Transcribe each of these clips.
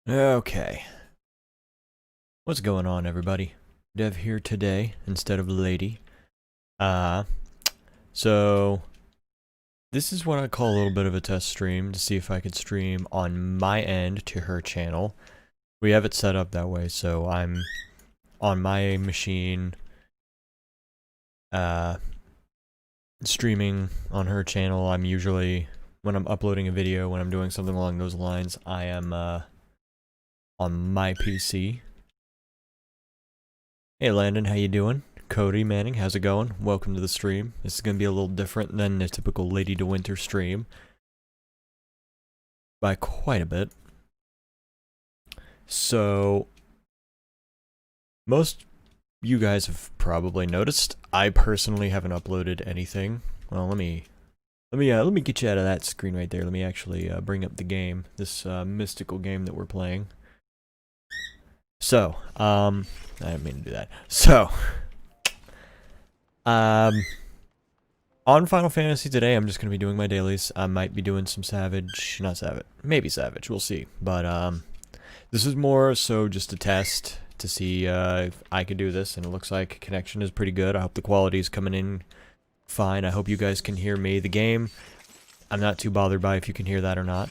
Okay. What's going on, everybody? Dev here today instead of Lady. Uh, so this is what I call a little bit of a test stream to see if I could stream on my end to her channel. We have it set up that way, so I'm on my machine, streaming on her channel. I'm usually, when I'm uploading a video, when I'm doing something along those lines, I am, on my PC. Hey Landon, how you doing? Cody Manning, how's it going? Welcome to the stream. This is going to be a little different than the typical Lady to Winter stream. By quite a bit. So, most you guys have probably noticed, I personally haven't uploaded anything. Well, let me get you out of that screen right there. Let me actually bring up the game, this mystical game that we're playing. So, I didn't mean to do that. So, on Final Fantasy today, I'm just going to be doing my dailies. I might be doing some Savage, not Savage, maybe Savage, we'll see. But, this is more so just a test to see if I could do this, and it looks like connection is pretty good. I hope the quality is coming in fine. I hope you guys can hear me. The game, I'm not too bothered by if you can hear that or not.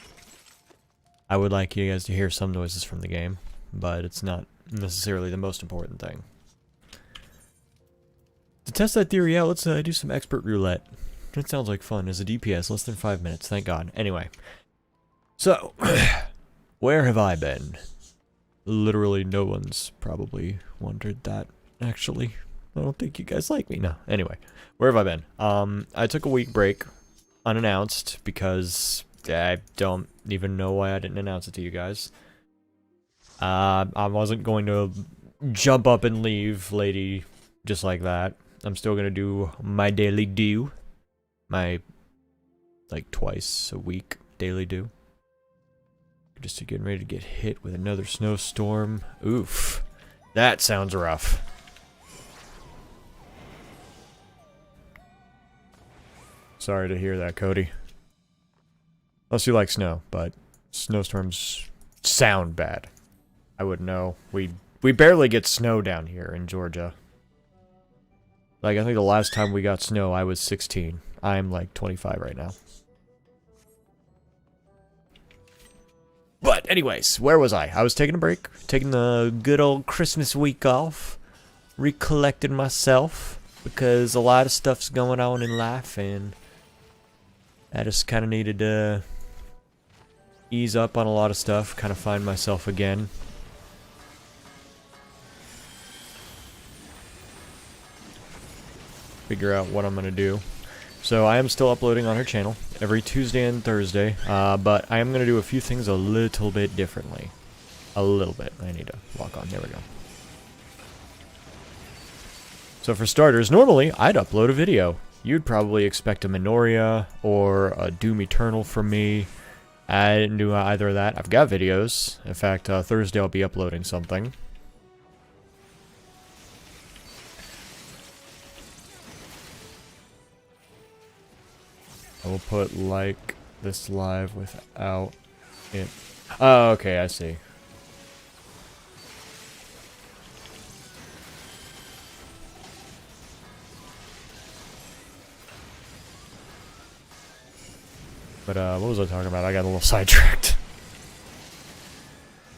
I would like you guys to hear some noises from the game, but it's not necessarily the most important thing. To test that theory out, let's do some expert roulette. That sounds like fun. As a DPS, less than 5 minutes, thank God. Anyway. So, where have I been? Literally no one's probably wondered that, actually. I don't think you guys like me. No. Anyway, where have I been? I took a week break, unannounced, because I don't even know why I didn't announce it to you guys. I wasn't going to jump up and leave Lady just like that. I'm still going to do my daily do. My, like, twice a week daily do. Just getting ready to get hit with another snowstorm. Oof. That sounds rough. Sorry to hear that, Cody. Unless you like snow, but snowstorms sound bad. I wouldn't know. We barely get snow down here in Georgia. Like, I think the last time we got snow, I was 16. I'm like 25 right now. But anyways, where was I? I was taking a break, taking the good old Christmas week off, recollected myself, because a lot of stuff's going on in life, and I just kind of needed to ease up on a lot of stuff, kind of find myself again. Figure out what I'm going to do. So I am still uploading on her channel every Tuesday and Thursday, but I am going to do a few things a little bit differently. A little bit. I need to walk on. There we go. So for starters, normally I'd upload a video. You'd probably expect a Minoria or a Doom Eternal from me. I didn't do either of that. I've got videos. In fact, Thursday I'll be uploading something. I will put like this live without it. Oh, okay, I see. But what was I talking about? I got a little sidetracked.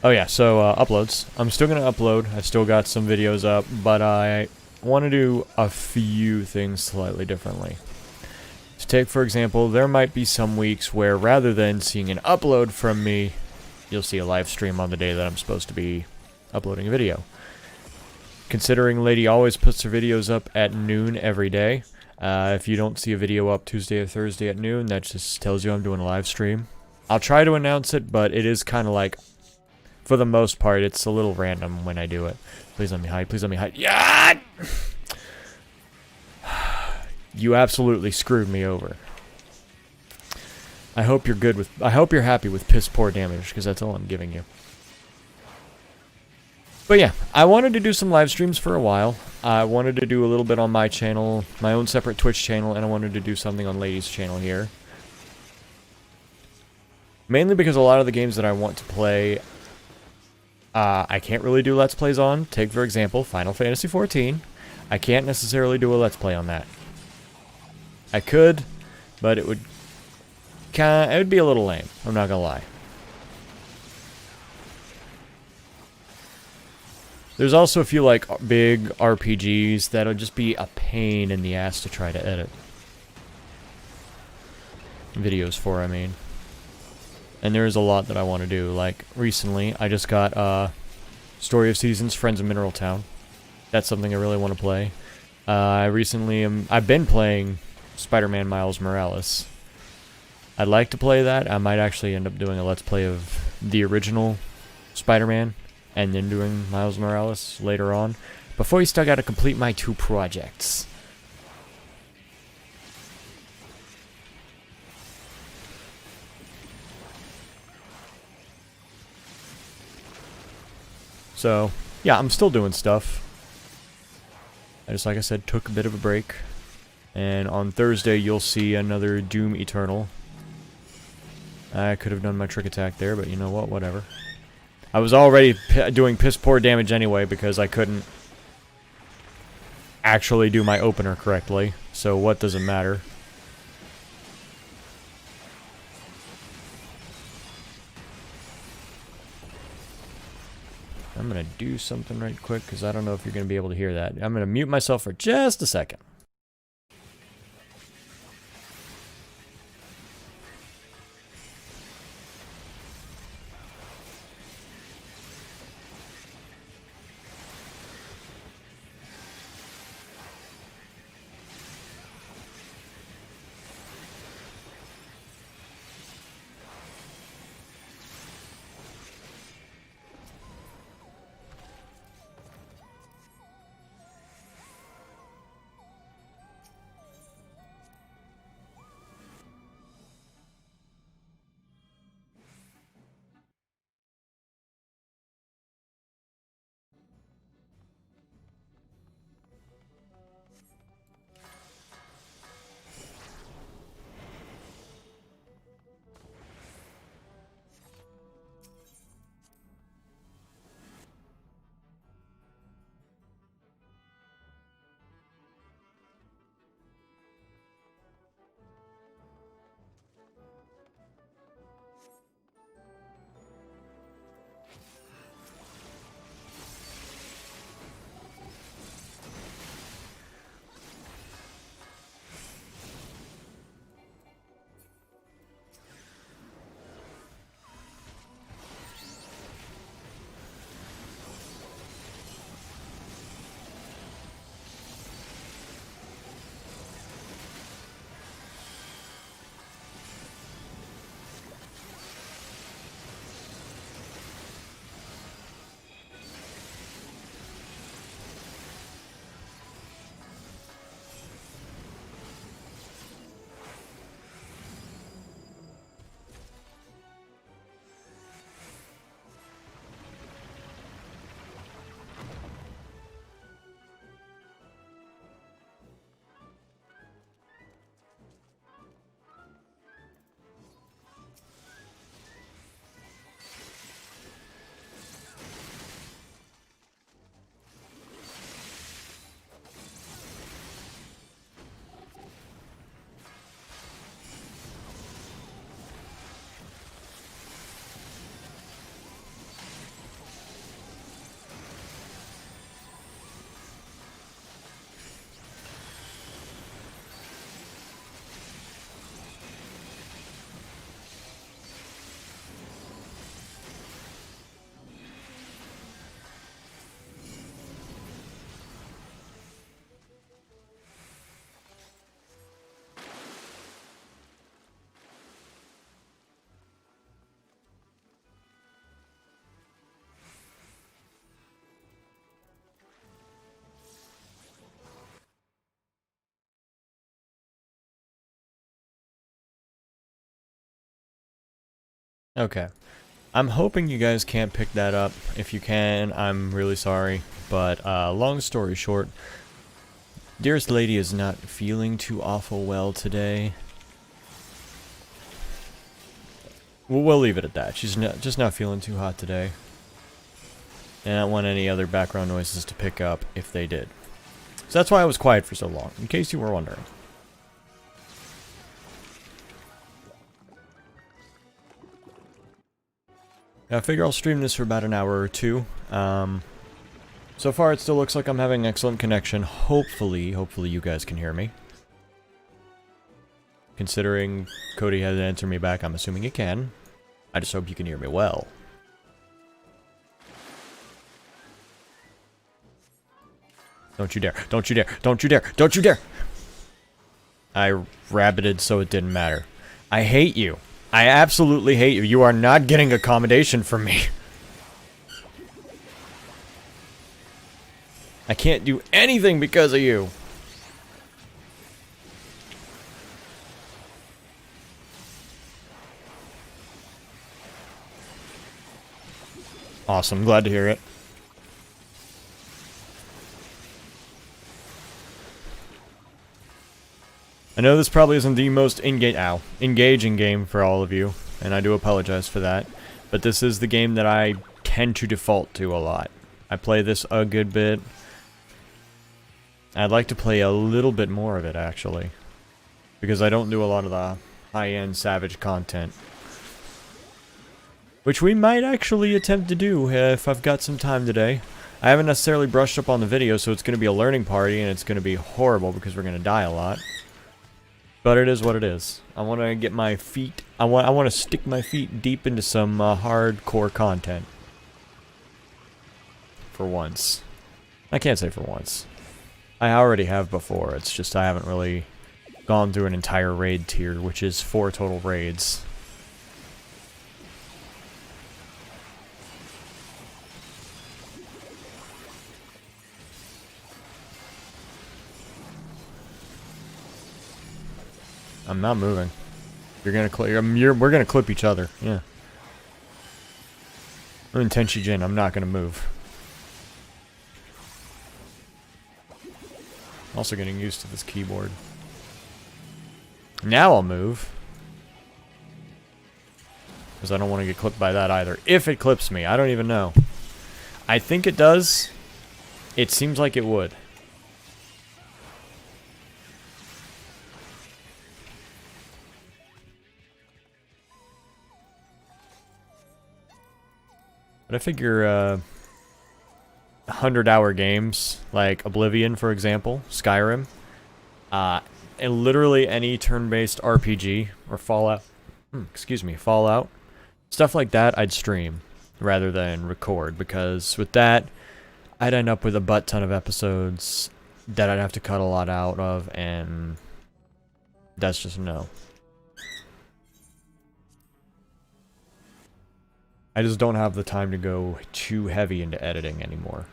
Oh yeah, so uploads. I'm still gonna upload. I've still got some videos up, but I want to do a few things slightly differently. To take, for example, there might be some weeks where rather than seeing an upload from me, you'll see a live stream on the day that I'm supposed to be uploading a video. Considering Lady always puts her videos up at noon every day, if you don't see a video up Tuesday or Thursday at noon, that just tells you I'm doing a live stream. I'll try to announce it, but it is kind of like, for the most part, it's a little random when I do it. Please let me hide, please let me hide. Yeah! You absolutely screwed me over. I hope you're good with... I hope you're happy with piss poor damage, because that's all I'm giving you. But yeah, I wanted to do some live streams for a while. I wanted to do a little bit on my channel, my own separate Twitch channel, and I wanted to do something on Lady's channel here. Mainly because a lot of the games that I want to play I can't really do Let's Plays on. Take, for example, Final Fantasy XIV. I can't necessarily do a Let's Play on that. I could, but it would be a little lame. I'm not gonna lie. There's also a few, like, big RPGs that'll just be a pain in the ass to try to edit. Videos for, I mean. And there's a lot that I want to do. Like, recently, I just got, Story of Seasons, Friends of Mineral Town. That's something I really want to play. I've been playing Spider-Man Miles Morales. I'd like to play that. I might actually end up doing a Let's Play of the original Spider-Man, and then doing Miles Morales later on. Before you still gotta complete my 2 projects. So, yeah, I'm still doing stuff. I just, like I said, took a bit of a break. And on Thursday, you'll see another Doom Eternal. I could have done my trick attack there, but you know what? Whatever. I was already doing piss poor damage anyway because I couldn't actually do my opener correctly. So what does it matter? I'm going to do something right quick because I don't know if you're going to be able to hear that. I'm going to mute myself for just a second. Okay. I'm hoping you guys can't pick that up. If you can, I'm really sorry. But, long story short, dearest lady is not feeling too awful well today. We'll leave it at that. She's just not feeling too hot today. And I don't want any other background noises to pick up if they did. So that's why I was quiet for so long, in case you were wondering. I figure I'll stream this for about an hour or two. So far it still looks like I'm having excellent connection. Hopefully you guys can hear me. Considering Cody hasn't answered me back, I'm assuming he can. I just hope you can hear me well. Don't you dare. Don't you dare. Don't you dare. Don't you dare. I rabbited so it didn't matter. I hate you. I absolutely hate you. You are not getting accommodation from me. I can't do anything because of you. Awesome. Glad to hear it. I know this probably isn't the most engaging game for all of you, and I do apologize for that, but this is the game that I tend to default to a lot. I play this a good bit. I'd like to play a little bit more of it, actually, because I don't do a lot of the high-end Savage content, which we might actually attempt to do if I've got some time today. I haven't necessarily brushed up on the video, so it's going to be a learning party, and it's going to be horrible because we're going to die a lot. But it is what it is. I want to get my feet... I want to stick my feet deep into some hardcore content. For once. I can't say for once. I already have before. It's just I haven't really gone through an entire raid tier, which is 4 total raids. I'm not moving. You're gonna we're gonna clip each other. Yeah. I'm in Tenchi Jin. I'm not gonna move. Also getting used to this keyboard. Now I'll move. Because I don't want to get clipped by that either. If it clips me, I don't even know. I think it does. It seems like it would. But I figure, 100-hour games, like Oblivion, for example, Skyrim, and literally any turn-based RPG, or Fallout, Fallout, stuff like that, I'd stream, rather than record, because with that, I'd end up with a butt-ton of episodes that I'd have to cut a lot out of, and that's just a no. I just don't have the time to go too heavy into editing anymore.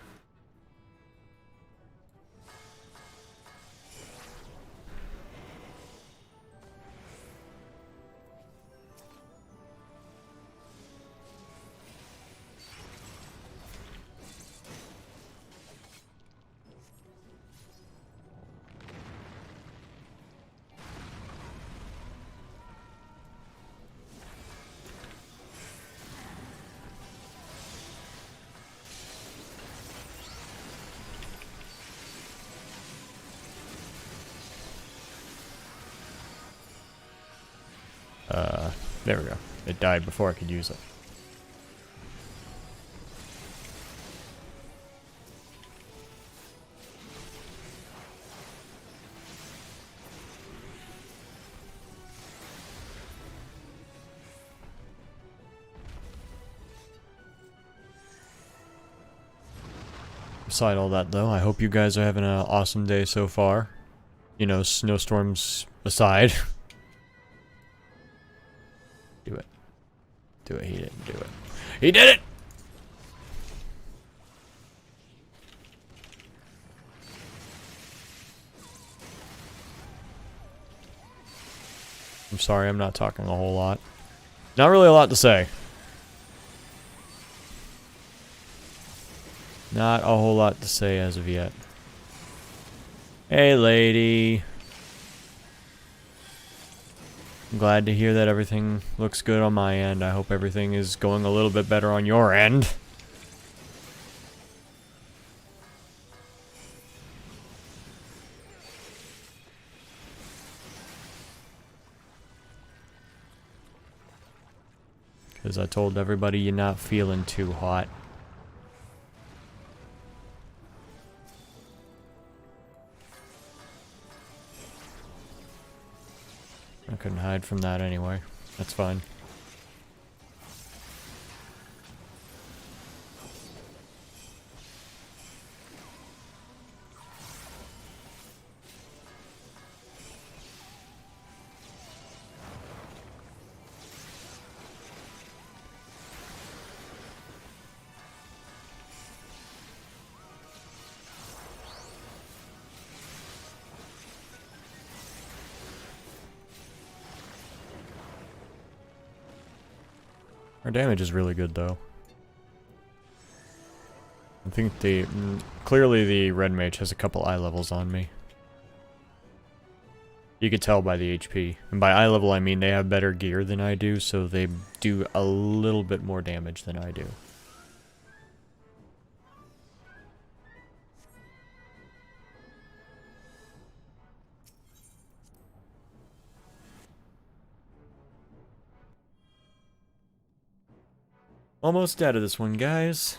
There we go. It died before I could use it. Beside all that, though, I hope you guys are having an awesome day so far. You know, snowstorms aside. Do it. Do it. He didn't do it. He did it! I'm sorry, I'm not talking a whole lot. Not really a lot to say. Not a whole lot to say as of yet. Hey, lady. I'm glad to hear that everything looks good on my end. I hope everything is going a little bit better on your end. Because I told everybody you're not feeling too hot. I couldn't hide from that anyway. That's fine. Our damage is really good, though. I think clearly the red mage has a couple eye levels on me. You could tell by the HP. And by eye level, I mean they have better gear than I do, so they do a little bit more damage than I do. Almost dead of this one, guys.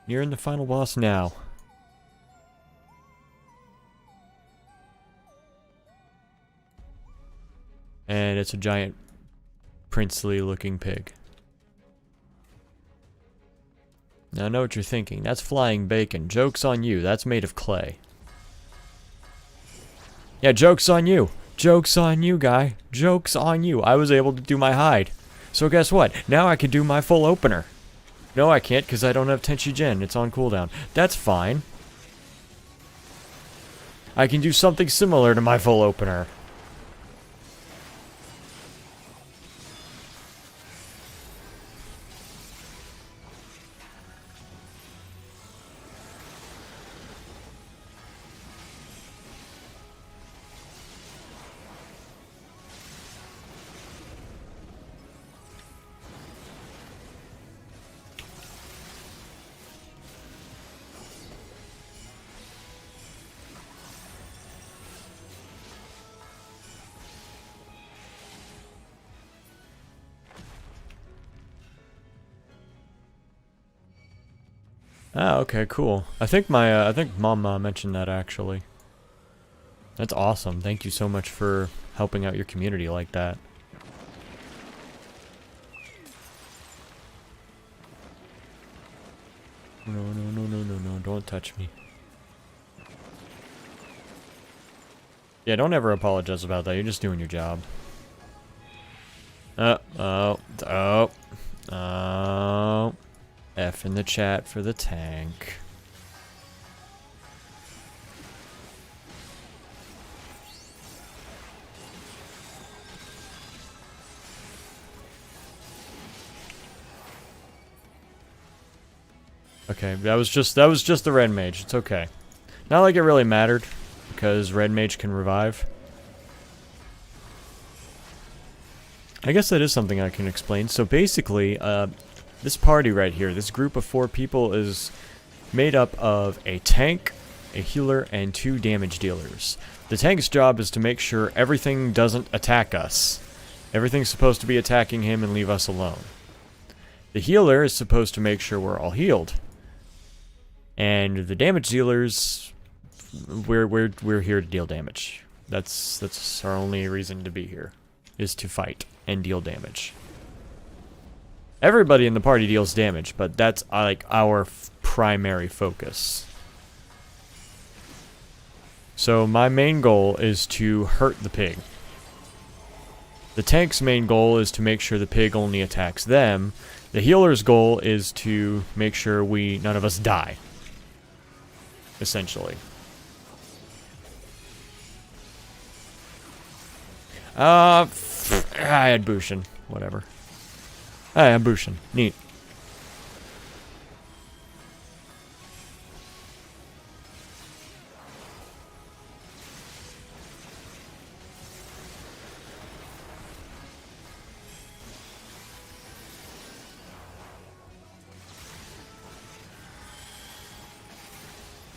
You're in the final boss now. And it's a giant, princely looking pig. Now I know what you're thinking. That's flying bacon. Joke's on you. That's made of clay. Yeah, joke's on you. Joke's on you, guy. Joke's on you. I was able to do my hide. So guess what? Now I can do my full opener. No, I can't because I don't have Tenchi Gen. It's on cooldown. That's fine. I can do something similar to my full opener. Ah, okay, cool. I think I think Mom mentioned that actually. That's awesome. Thank you so much for helping out your community like that. No, don't touch me. Yeah, don't ever apologize about that. You're just doing your job. Oh. F in the chat for the tank. Okay, that was just the red mage. It's okay. Not like it really mattered, because red mage can revive. I guess that is something I can explain. So basically, this party right here, this group of 4 people is made up of a tank, a healer, and 2 damage dealers. The tank's job is to make sure everything doesn't attack us. Everything's supposed to be attacking him and leave us alone. The healer is supposed to make sure we're all healed. And the damage dealers, we're here to deal damage. That's our only reason to be here, is to fight and deal damage. Everybody in the party deals damage, but that's like our primary focus. So my main goal is to hurt the pig. The tank's main goal is to make sure the pig only attacks them. The healer's goal is to make sure none of us die. Essentially. I had Bushin. Whatever. I had Bushin. Neat.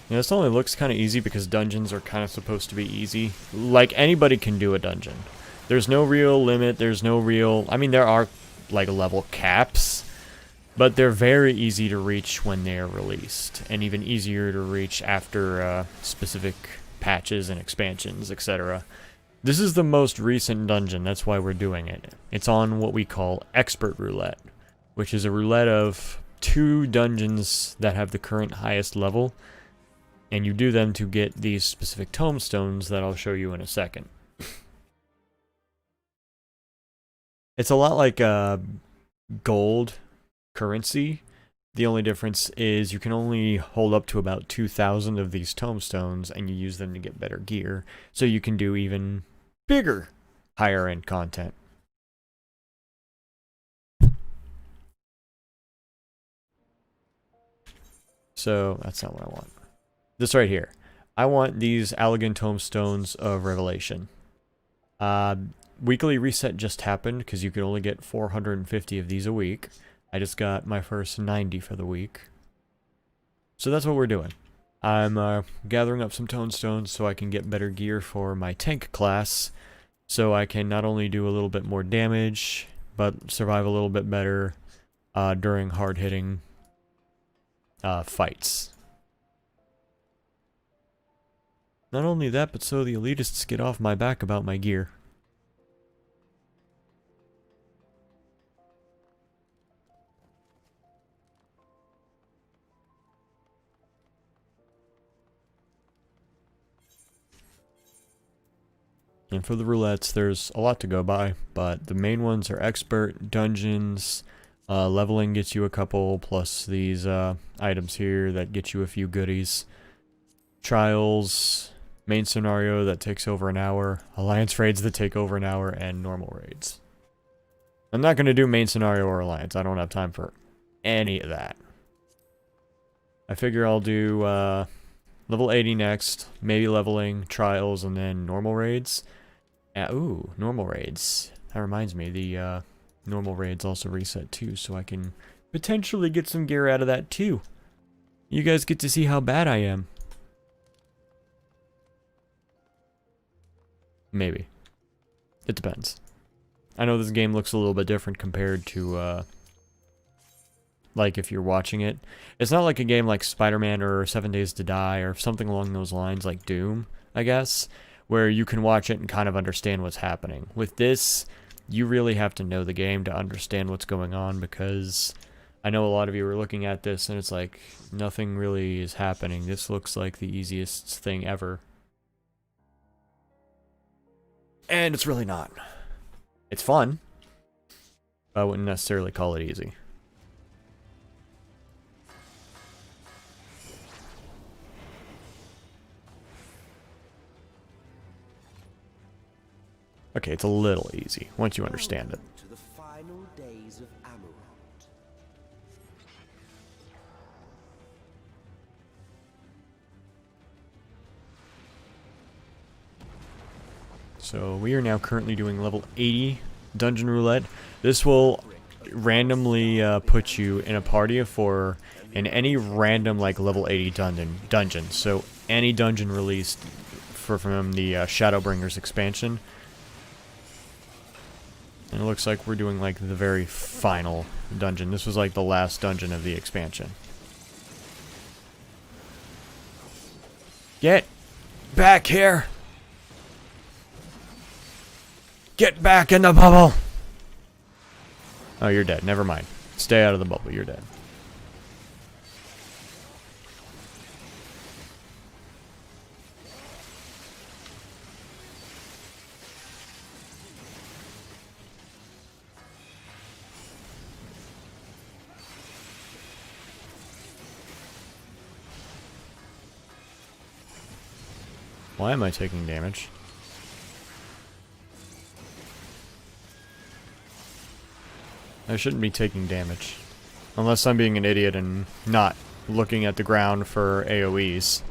Yeah, this only looks kind of easy because dungeons are kind of supposed to be easy. Like, anybody can do a dungeon. There's no real limit, there's no real... I mean, there are like level caps, but they're very easy to reach when they're released, and even easier to reach after specific patches and expansions, etc. This is the most recent dungeon, that's why we're doing it. It's on what we call Expert Roulette, which is a roulette of 2 dungeons that have the current highest level, and you do them to get these specific tombstones that I'll show you in a second. It's a lot like gold currency. The only difference is you can only hold up to about 2,000 of these tombstones, and you use them to get better gear, so you can do even bigger, higher end content. So that's not what I want. This right here. I want these Allegan Tombstones of Revelation. Weekly reset just happened because you could only get 450 of these a week. I just got my first 90 for the week. So that's what we're doing. I'm gathering up some tombstones so I can get better gear for my tank class, so I can not only do a little bit more damage, but survive a little bit better during hard-hitting fights. Not only that, but so the elitists get off my back about my gear. And for the roulettes, there's a lot to go by, but the main ones are expert, dungeons, leveling gets you a couple, plus these items here that get you a few goodies. Trials, main scenario that takes over an hour, alliance raids that take over an hour, and normal raids. I'm not going to do main scenario or alliance, I don't have time for any of that. I figure I'll do level 80 next, maybe leveling, trials, and then normal raids. Ooh, normal raids. That reminds me, the normal raids also reset too, so I can potentially get some gear out of that too. You guys get to see how bad I am. Maybe. It depends. I know this game looks a little bit different compared to, like, if you're watching it. It's not like a game like Spider-Man or 7 Days to Die or something along those lines, like Doom, I guess, where you can watch it and kind of understand what's happening. With this, you really have to know the game to understand what's going on, because I know a lot of you are looking at this and it's like, nothing really is happening. This looks like the easiest thing ever. And it's really not. It's fun. I wouldn't necessarily call it easy. Okay, it's a little easy once you understand it. To the final days of Amarant. So we are now currently doing level 80 Dungeon Roulette. This will randomly put you in a party of 4 in any random like level 80 dungeon. So any dungeon released from the Shadowbringers expansion. And it looks like we're doing like the very final dungeon. This was like the last dungeon of the expansion. Get back here! Get back in the bubble! Oh, you're dead. Never mind. Stay out of the bubble. You're dead. Why am I taking damage? I shouldn't be taking damage. Unless I'm being an idiot and not looking at the ground for AoEs.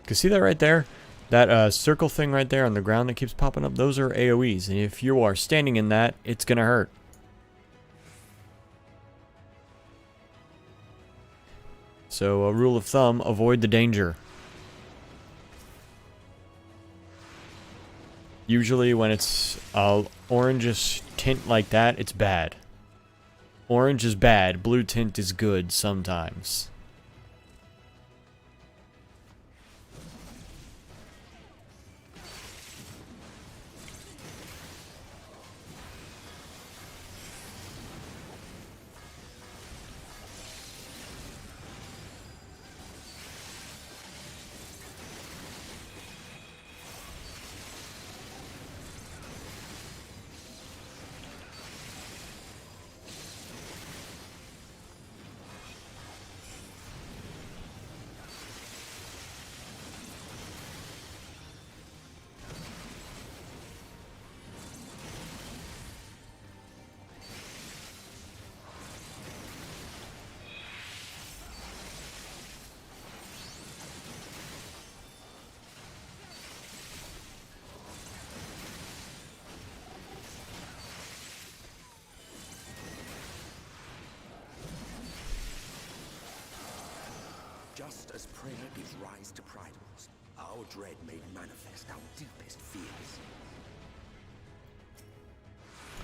Cause see that right there? That circle thing right there on the ground that keeps popping up? Those are AoEs. And if you are standing in that, it's gonna hurt. So a rule of thumb, avoid the danger. Usually when it's orangish tint like that, it's bad. Orange is bad, blue tint is good sometimes. Just as prayer gives rise to pridals, our dread made manifest our deepest fears.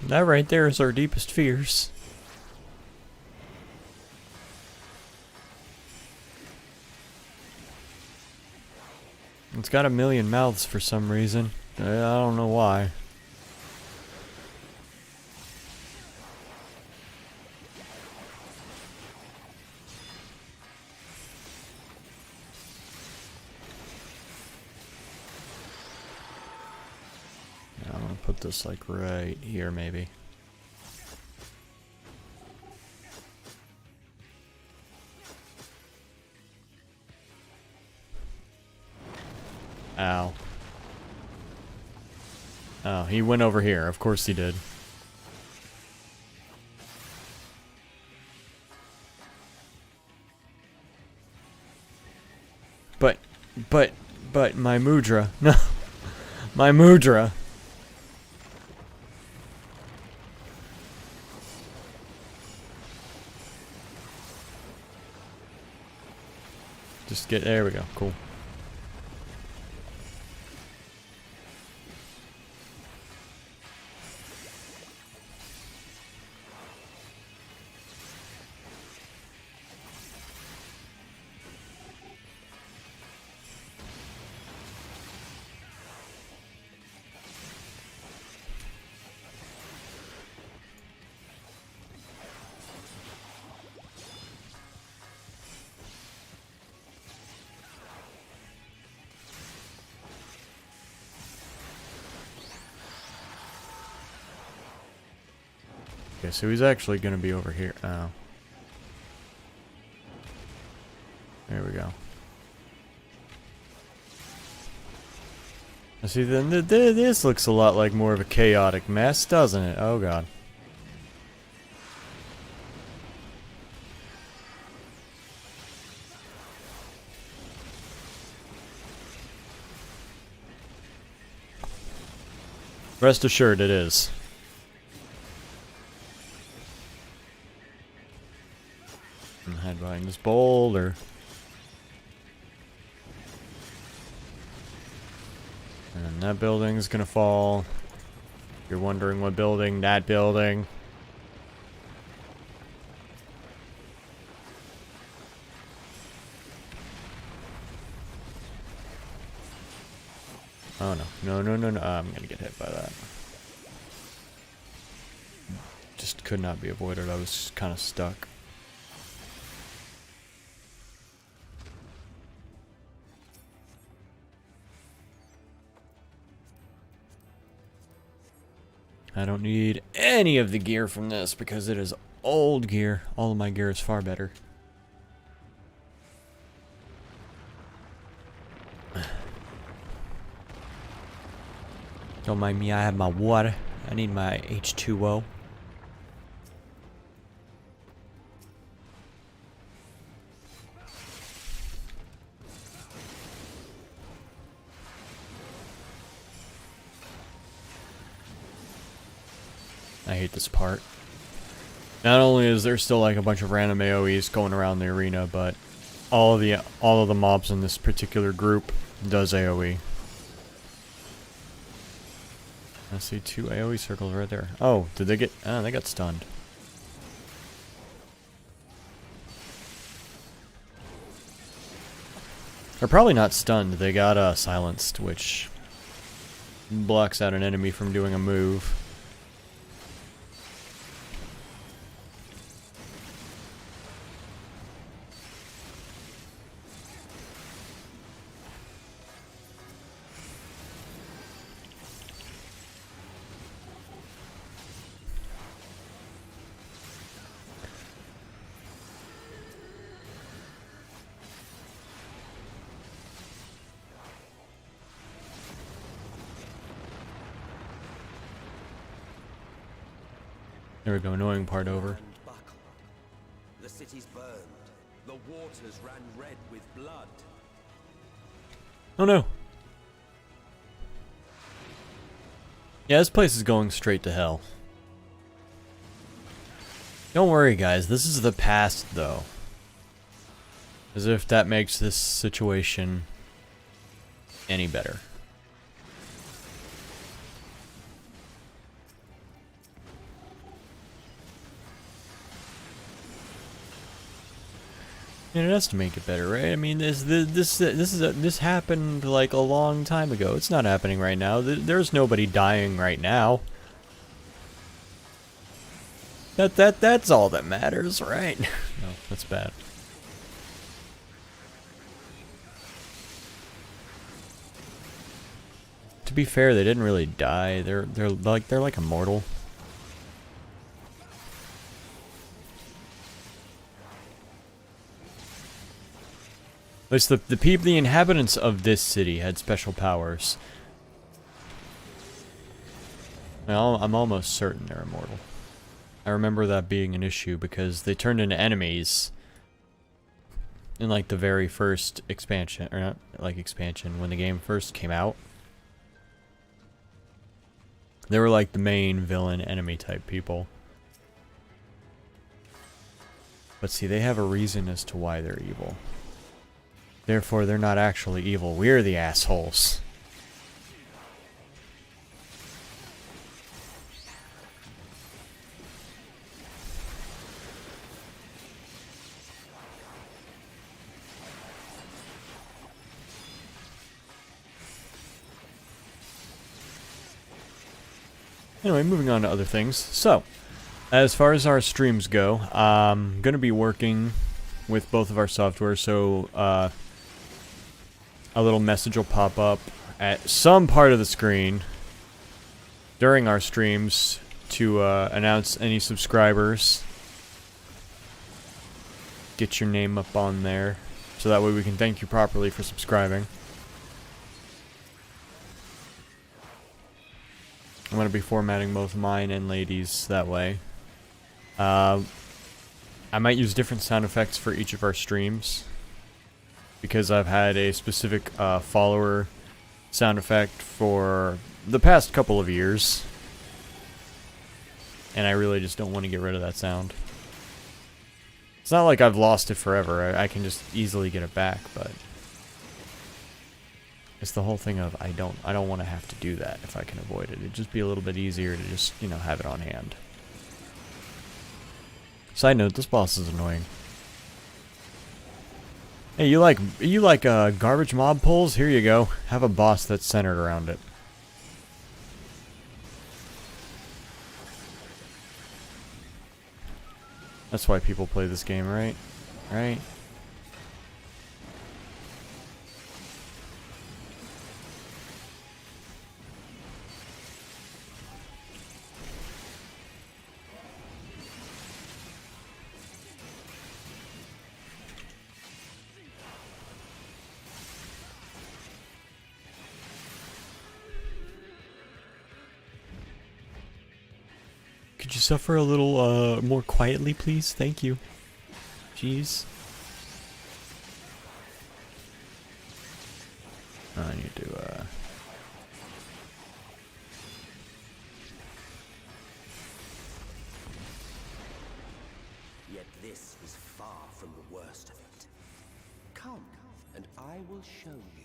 That right there is our deepest fears. It's got a million mouths for some reason. I don't know why. I'm gonna put this like right here maybe. Ow. Oh, he went over here. Of course he did. But my mudra. No. My mudra. Just get, there we go. Cool. Okay, so he's actually gonna be over here. Oh. There we go. I see, then this looks a lot like more of a chaotic mess, doesn't it? Oh god. Rest assured it is. I'm hide behind this boulder. And that building's gonna fall. If you're wondering what building, that building. Oh no. No, no, no, no. I'm gonna get hit by that. Just could not be avoided. I was kind of stuck. I don't need any of the gear from this because it is old gear. All of my gear is far better. Don't mind me, I have my water. I need my H2O. I hate this part. Not only is there still like a bunch of random AoEs going around the arena, but all of the mobs in this particular group does AoE. I see 2 AoE circles right there. Oh, did they get... Oh, they got stunned. They're probably not stunned. They got silenced, which blocks out an enemy from doing a move. There we go, annoying part over. The city's burned. The waters ran red with blood. Oh no. Yeah, this place is going straight to hell. Don't worry, guys. This is the past, though. As if that makes this situation any better. And it has to make it better, right? I mean, this happened like a long time ago. It's not happening right now. There's nobody dying right now. That's all that matters, right? No, that's bad. To be fair, they didn't really die. They're like immortal. It's the inhabitants of this city had special powers. Well, I'm almost certain they're immortal. I remember that being an issue because they turned into enemies in like the very first expansion, or not like expansion, when the game first came out. They were like the main villain enemy type people. But see, they have a reason as to why they're evil. Therefore, they're not actually evil. We're the assholes. Anyway, moving on to other things. So, as far as our streams go, I'm going to be working with both of our software, so a little message will pop up at some part of the screen during our streams to announce any subscribers. Get your name up on there, so that way we can thank you properly for subscribing. I'm going to be formatting both mine and Ladies that way. I might use different sound effects for each of our streams, because I've had a specific follower sound effect for the past couple of years, and I really just don't want to get rid of that sound. It's not like I've lost it forever. I can just easily get it back, but it's the whole thing of I don't want to have to do that if I can avoid it. It'd just be a little bit easier to just, you know, have it on hand. Side note, this boss is annoying. Hey, you like garbage mob pulls? Here you go. Have a boss that's centered around it. That's why people play this game, right? Right? Could you suffer a little more quietly, please? Thank you. Jeez. I need to, Yet this is far from the worst of it. Come, and I will show you.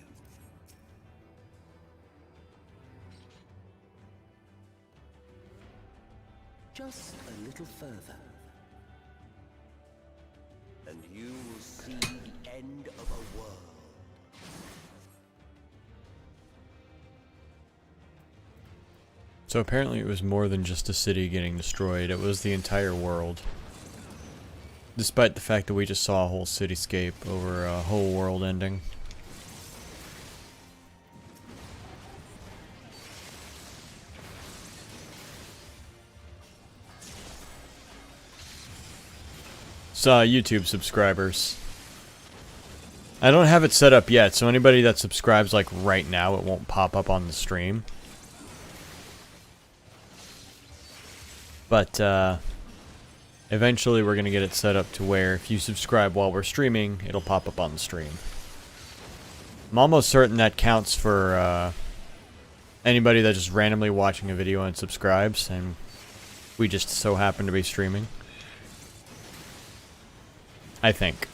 just a little further, and you will see the end of a world. So apparently it was more than just a city getting destroyed, it was the entire world. Despite the fact that we just saw a whole cityscape over a whole world ending. So, YouTube subscribers. I don't have it set up yet, so anybody that subscribes like right now, it won't pop up on the stream. But, eventually we're gonna get it set up to where if you subscribe while we're streaming, it'll pop up on the stream. I'm almost certain that counts for, anybody that's just randomly watching a video and subscribes, and we just so happen to be streaming. I think.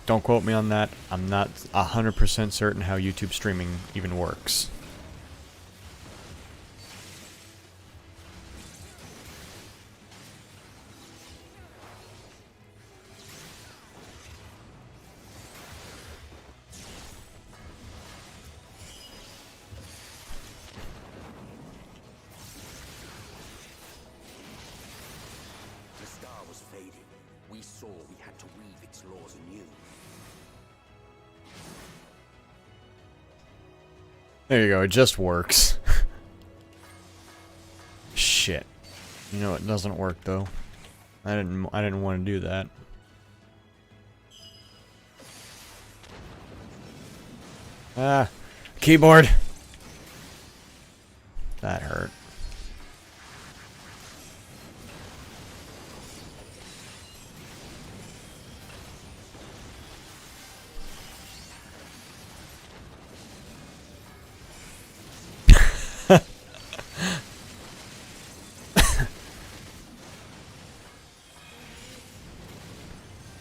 Don't quote me on that. I'm not 100% certain how YouTube streaming even works. The star was fading. We saw we had to weave its laws anew. There you go, it just works. Shit. You know it doesn't work though. I didn't want to do that. Ah, keyboard. That hurt.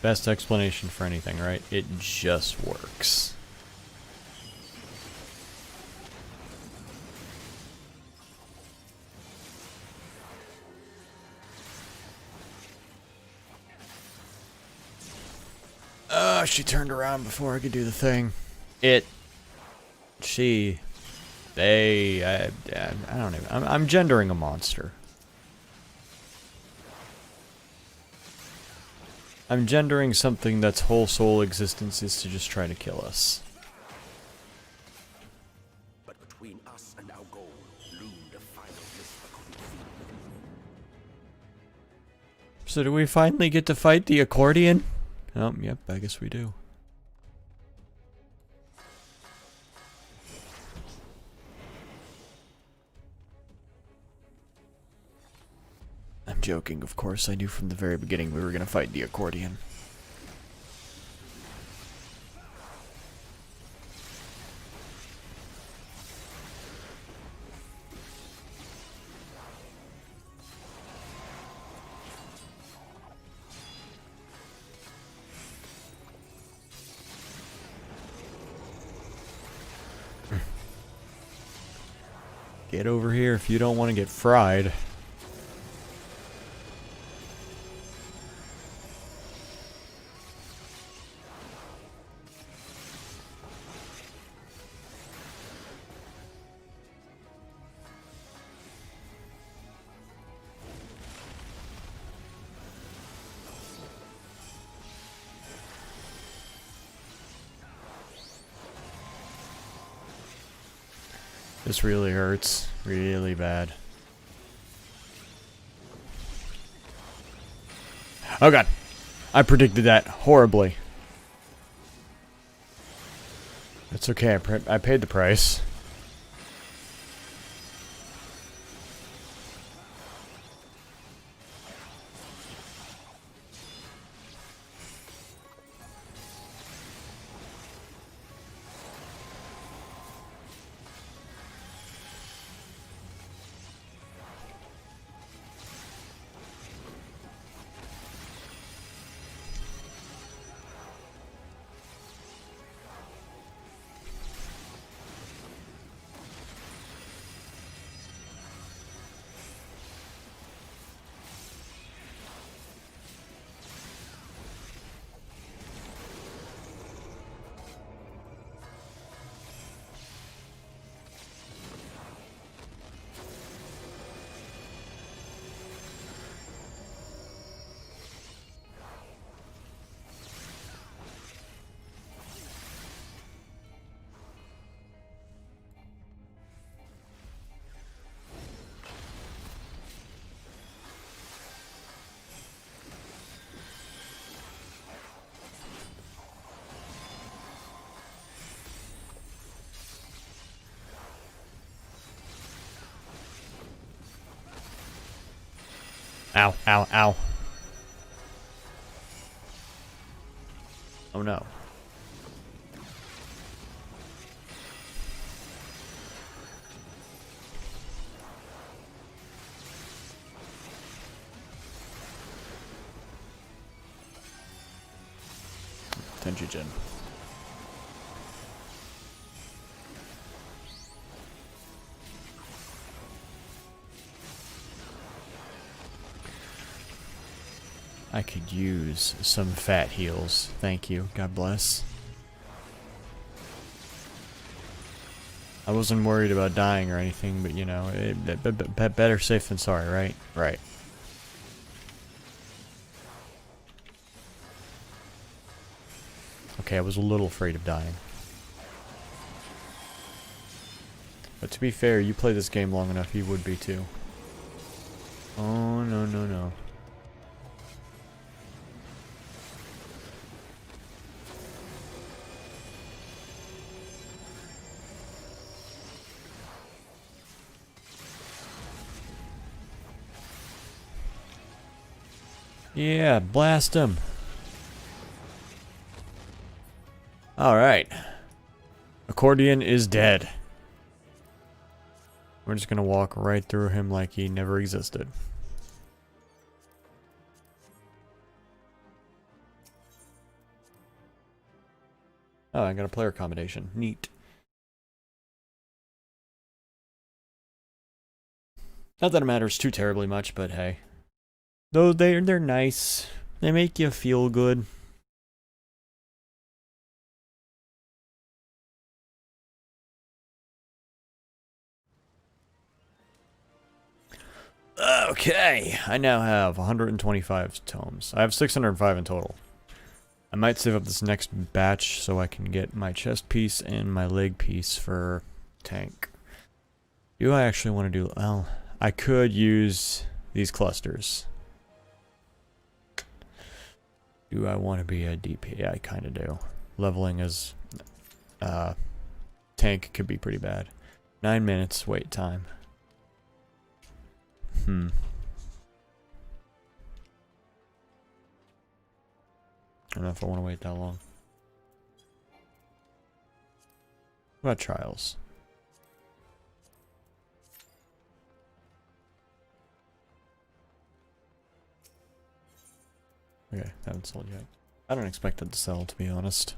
Best explanation for anything, right? It just works. She turned around before I could do the thing. I don't even, I'm gendering a monster. I'm gendering something that's whole sole existence is to just try to kill us. But between us and our goal loomed a final misfortune. So do we finally get to fight the accordion? Oh, yep, I guess we do. I'm joking, of course. I knew from the very beginning we were gonna fight the accordion. Get over here if you don't want to get fried. This really hurts. Really bad. Oh god. I predicted that horribly. It's okay. I paid the price. Ow, ow, ow. Oh no. Tenjijin. I could use some fat heals. Thank you. God bless. I wasn't worried about dying or anything, but you know, better safe than sorry, right? Right. Okay, I was a little afraid of dying. But to be fair, you play this game long enough, you would be too. Oh, no, no, no. Yeah, blast him. Alright. Accordion is dead. We're just gonna walk right through him like he never existed. Oh, I got a player combination. Neat. Not that it matters too terribly much, but hey. Though they're nice. They make you feel good. Okay, I now have 125 tomes. I have 605 in total. I might save up this next batch so I can get my chest piece and my leg piece for tank. Do I actually want to do... Well, I could use these clusters. Do I want to be a DP? Yeah, I kind of do. Leveling as... tank could be pretty bad. 9 minutes wait time. I don't know if I want to wait that long. What about trials? Okay, haven't sold yet. I don't expect it to sell, to be honest.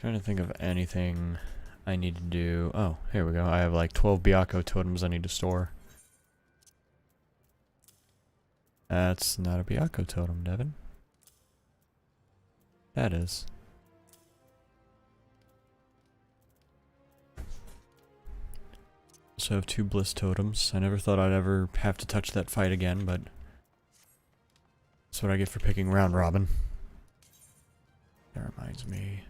Trying to think of anything I need to do. Oh, here we go. I have like 12 Byakko totems I need to store. That's not a Byakko totem, Devin. That is. Also have 2 Bliss totems. I never thought I'd ever have to touch that fight again, but that's what I get for picking round robin. That reminds me.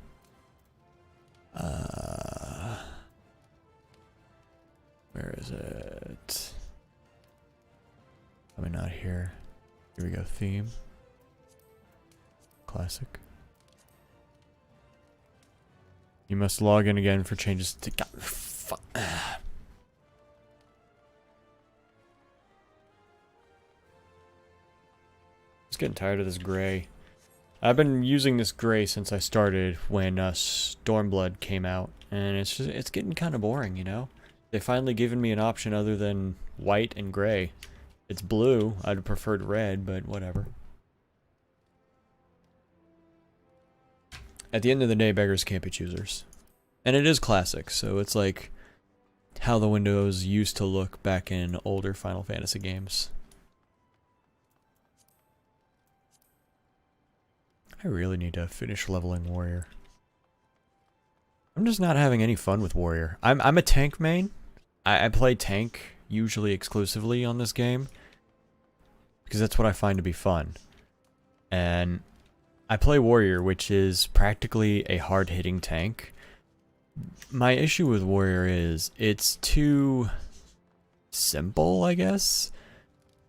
Where is it? Probably not here. Here we go. Theme. Classic. You must log in again for changes to... God, fuck. I was getting tired of this gray. I've been using this gray since I started when Stormblood came out, and it's getting kind of boring, you know? They finally given me an option other than white and gray. It's blue. I'd have preferred red, but whatever. At the end of the day, beggars can't be choosers. And it is classic, so it's like how the windows used to look back in older Final Fantasy games. I really need to finish leveling Warrior. I'm just not having any fun with Warrior. I'm a tank main. I play tank usually exclusively on this game because that's what I find to be fun. And I play Warrior, which is practically a hard-hitting tank. My issue with Warrior is it's too simple, I guess.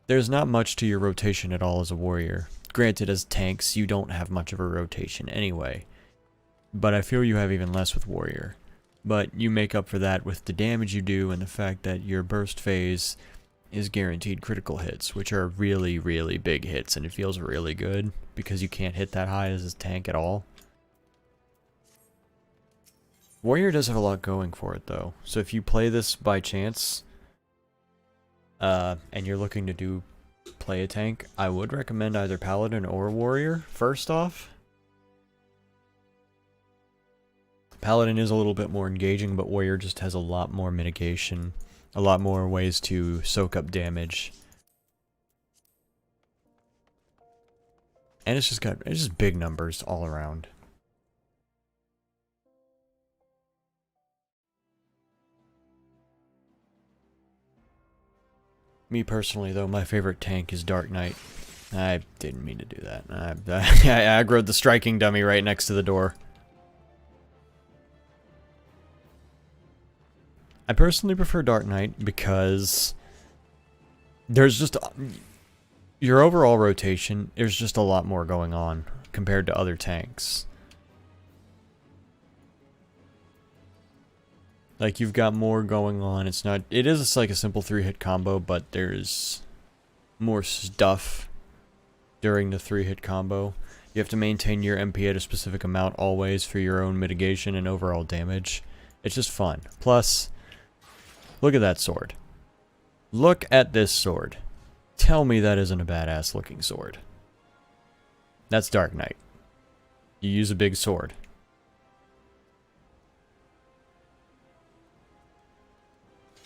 There's not much to your rotation at all as a Warrior. Granted, as tanks, you don't have much of a rotation anyway. But I feel you have even less with warrior. But you make up for that with the damage you do and the fact that your burst phase is guaranteed critical hits, which are really, really big hits, and it feels really good because you can't hit that high as a tank at all. Warrior does have a lot going for it, though. So if you play this by chance, and you're looking to play a tank, I would recommend either Paladin or Warrior, first off. Paladin is a little bit more engaging, but Warrior just has a lot more mitigation, a lot more ways to soak up damage. And it's just big numbers all around. Me personally, though, my favorite tank is Dark Knight. I didn't mean to do that. I aggroed the striking dummy right next to the door. I personally prefer Dark Knight because there's just... your overall rotation, there's just a lot more going on compared to other tanks. Like, you've got more going on. It is like a simple 3-hit combo, but there's more stuff during the 3-hit combo. You have to maintain your MP at a specific amount always for your own mitigation and overall damage. It's just fun. Plus, look at that sword. Look at this sword. Tell me that isn't a badass looking sword. That's Dark Knight. You use a big sword.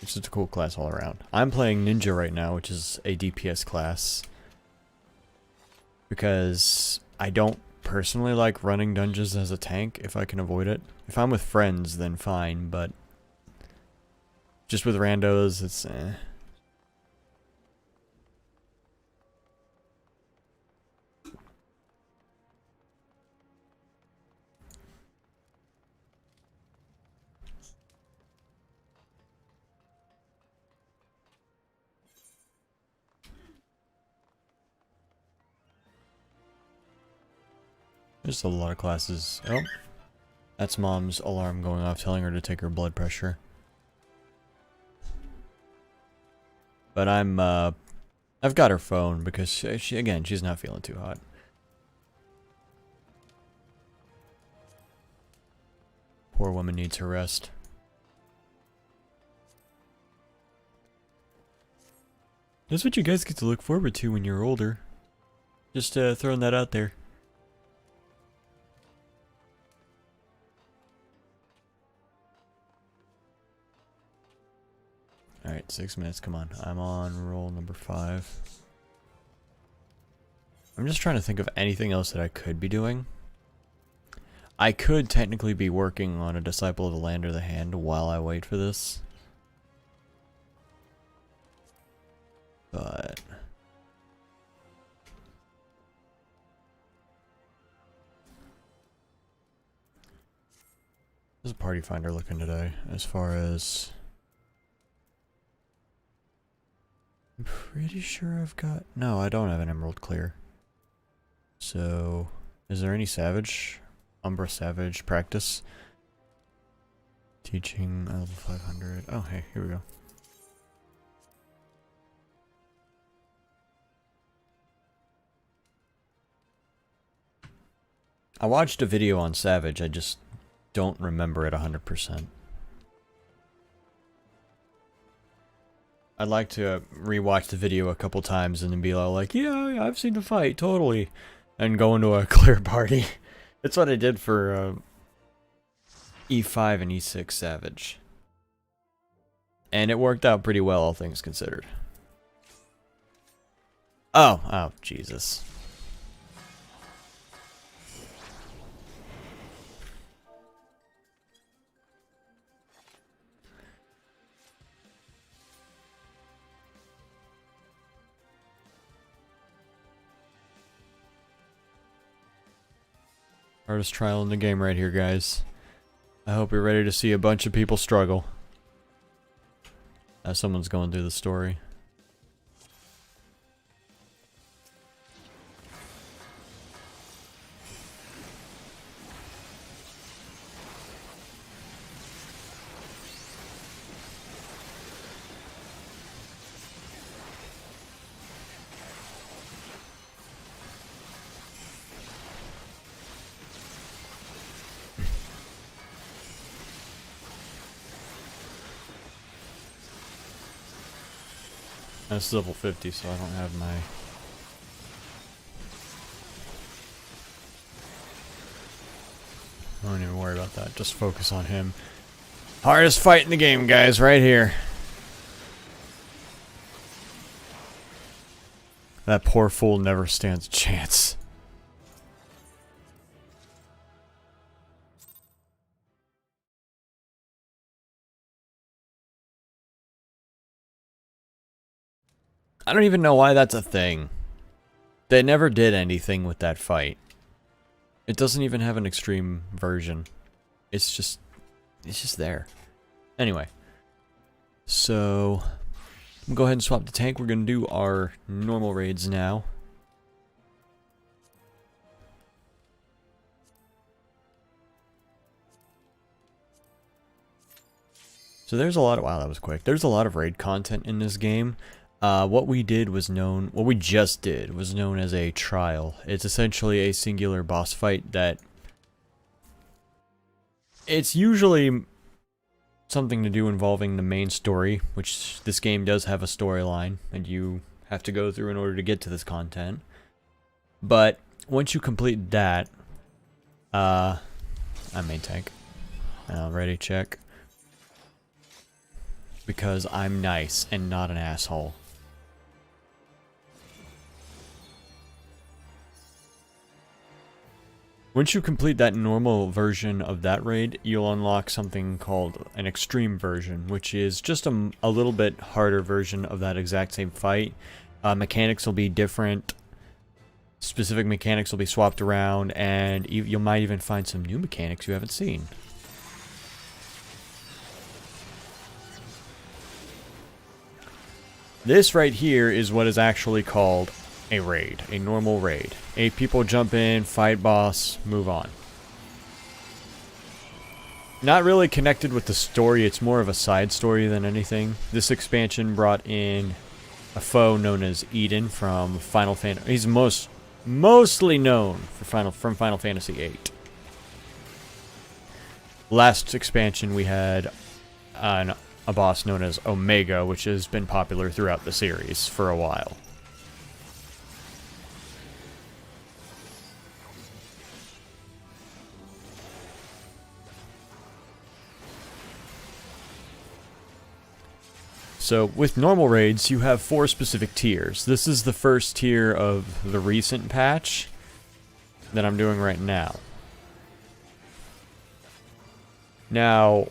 It's just a cool class all around. I'm playing Ninja right now, which is a DPS class. Because I don't personally like running dungeons as a tank if I can avoid it. If I'm with friends, then fine, but just with randos, it's eh. There's a lot of classes. Oh, that's Mom's alarm going off telling her to take her blood pressure. But I've got her phone because she's not feeling too hot. Poor woman needs her rest. That's what you guys get to look forward to when you're older. Just throwing that out there. Alright, 6 minutes, come on. I'm on roll number 5. I'm just trying to think of anything else that I could be doing. I could technically be working on a Disciple of the Land or the Hand while I wait for this. But there's a party finder looking today as far as... I'm pretty sure I've got... No, I don't have an Emerald Clear. So, is there any Savage? Umbra Savage practice? Teaching level 500. Oh, hey, here we go. I watched a video on Savage, I just don't remember it 100%. I'd like to rewatch the video a couple times and then be all like, yeah, I've seen the fight, totally. And go into a clear party. That's what I did for E5 and E6 Savage. And it worked out pretty well, all things considered. Oh, Jesus. Hardest trial in the game right here, guys. I hope you're ready to see a bunch of people struggle. As someone's going through the story. This is level 50, so I don't have my... I don't even worry about that. Just focus on him. Hardest fight in the game, guys, right here. That poor fool never stands a chance. I don't even know why that's a thing. They never did anything with that fight. It doesn't even have an extreme version. It's just there. Anyway. So, I'm gonna go ahead and swap the tank. We're gonna do our normal raids now. So there's a lot of, wow, that was quick. There's a lot of raid content in this game. What we just did was known as a trial. It's essentially a singular boss fight that it's usually something to do involving the main story, which this game does have a storyline and you have to go through in order to get to this content. But once you complete that, I'm main tank. Ready, check. Because I'm nice and not an asshole. Once you complete that normal version of that raid, you'll unlock something called an extreme version, which is just a little bit harder version of that exact same fight. Mechanics will be different. Specific mechanics will be swapped around, and you might even find some new mechanics you haven't seen. This right here is what is actually called a raid, a normal raid. 8 people jump in, fight boss, move on. Not really connected with the story, it's more of a side story than anything. This expansion brought in a foe known as Eden from Final Fantasy. He's mostly known from Final Fantasy VIII. Last expansion we had a boss known as Omega, which has been popular throughout the series for a while. So, with normal raids, you have 4 specific tiers. This is the first tier of the recent patch that I'm doing right now. Now,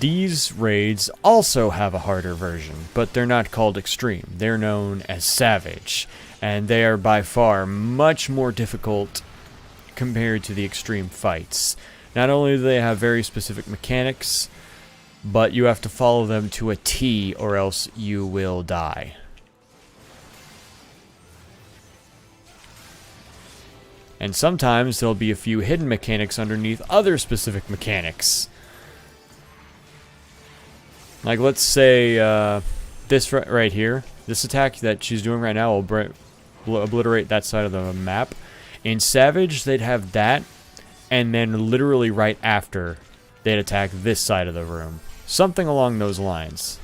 these raids also have a harder version, but they're not called extreme. They're known as savage, and they are by far much more difficult compared to the extreme fights. Not only do they have very specific mechanics, but you have to follow them to a T or else you will die. And sometimes there'll be a few hidden mechanics underneath other specific mechanics. Like, let's say this right here, this attack that she's doing right now will obliterate that side of the map. In Savage, they'd have that, and then literally right after, they'd attack this side of the room. Something along those lines.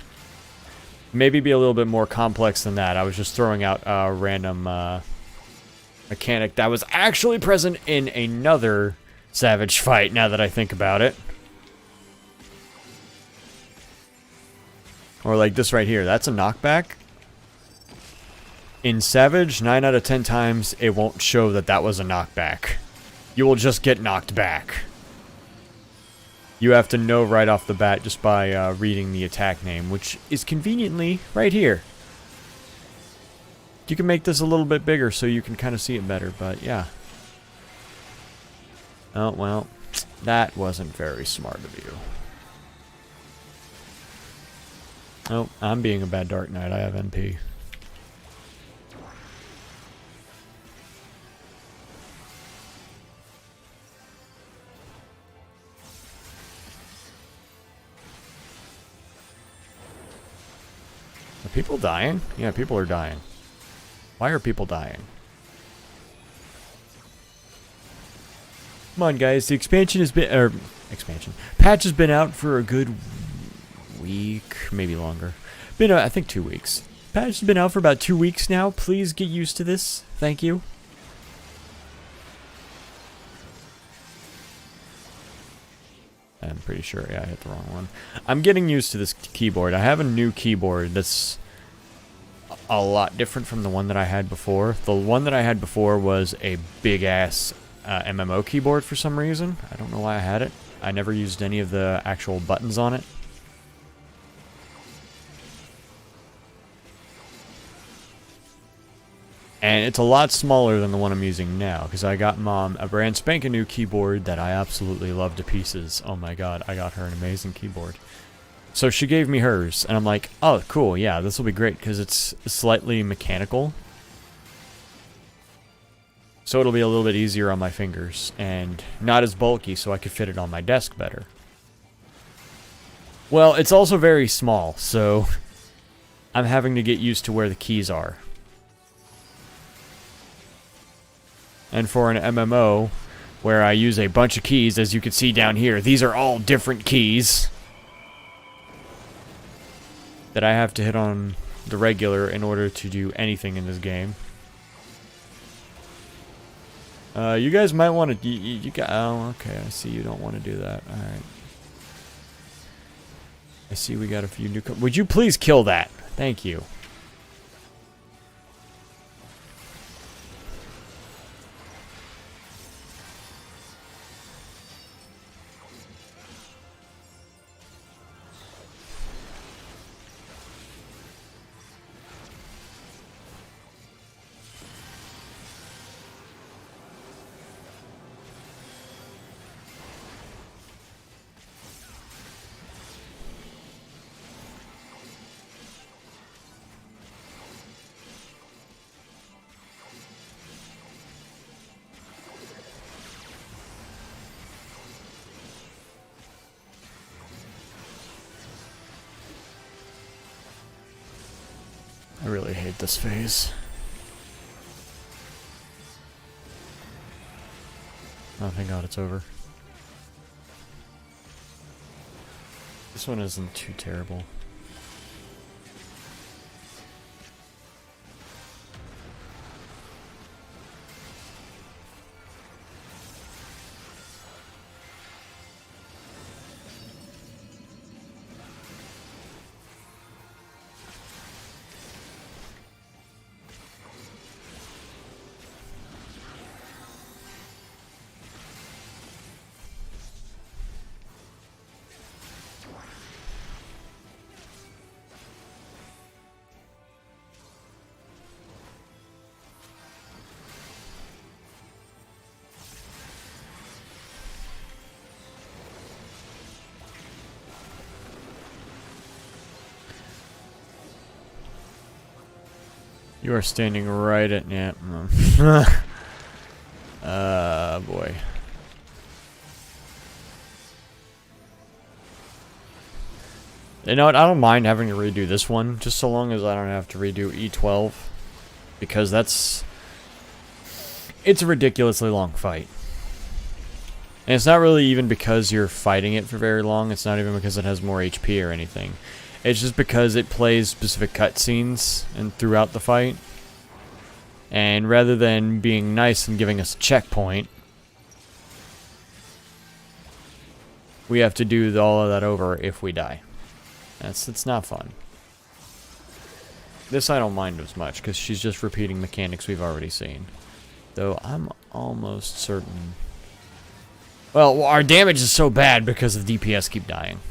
Maybe be a little bit more complex than that. I was just throwing out a random mechanic that was actually present in another Savage fight, now that I think about it. Or like this right here. That's a knockback. In Savage, 9 out of 10 times, it won't show that that was a knockback. You will just get knocked back. You have to know right off the bat just by reading the attack name, which is conveniently right here. You can make this a little bit bigger so you can kind of see it better, but yeah. Oh, well, that wasn't very smart of you. Oh, I'm being a bad Dark Knight. I have NP. Are people dying? Yeah, people are dying. Why are people dying? Come on, guys. The expansion has been... Patch has been out for a good week, maybe longer. Been, I think, 2 weeks. patch has been out for about 2 weeks now. Please get used to this. Thank you. I'm pretty sure, yeah, I hit the wrong one. I'm getting used to this keyboard. I have a new keyboard that's a lot different from the one that I had before. The one that I had before was a big-ass MMO keyboard for some reason. I don't know why I had it. I never used any of the actual buttons on it. And it's a lot smaller than the one I'm using now, because I got Mom a brand spanking new keyboard that I absolutely love to pieces. Oh my god, I got her an amazing keyboard. So she gave me hers, and I'm like, oh, cool, yeah, this will be great, because it's slightly mechanical. So it'll be a little bit easier on my fingers, and not as bulky, so I could fit it on my desk better. Well, it's also very small, so I'm having to get used to where the keys are. And for an MMO, where I use a bunch of keys, as you can see down here, these are all different keys that I have to hit on the regular in order to do anything in this game. You guys might want to... You got, oh, okay, I see you don't want to do that. Alright. I see we got a few new... Would you please kill that? Thank you. I really hate this phase. Oh, thank God it's over. This one isn't too terrible. You are standing right at... Yeah. Boy. You know what? I don't mind having to redo this one, just so long as I don't have to redo E12. Because that's... It's a ridiculously long fight. And it's not really even because you're fighting it for very long. It's not even because it has more HP or anything. It's just because it plays specific cutscenes and throughout the fight. And rather than being nice and giving us a checkpoint, we have to do all of that over if we die. It's not fun. This I don't mind as much, because she's just repeating mechanics we've already seen. Though I'm almost certain... Well, our damage is so bad because the DPS keep dying.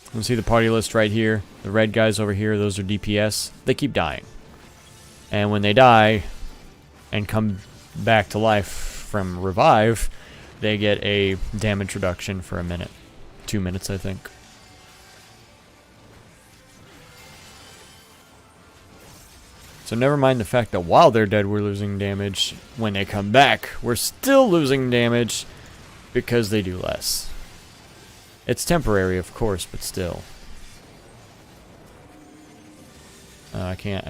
You can see the party list right here. The red guys over here, those are DPS. They keep dying. And when they die and come back to life from revive, they get a damage reduction for a minute. 2 minutes, I think. So never mind the fact that while they're dead, we're losing damage. When they come back, we're still losing damage because they do less. It's temporary, of course, but still. I can't.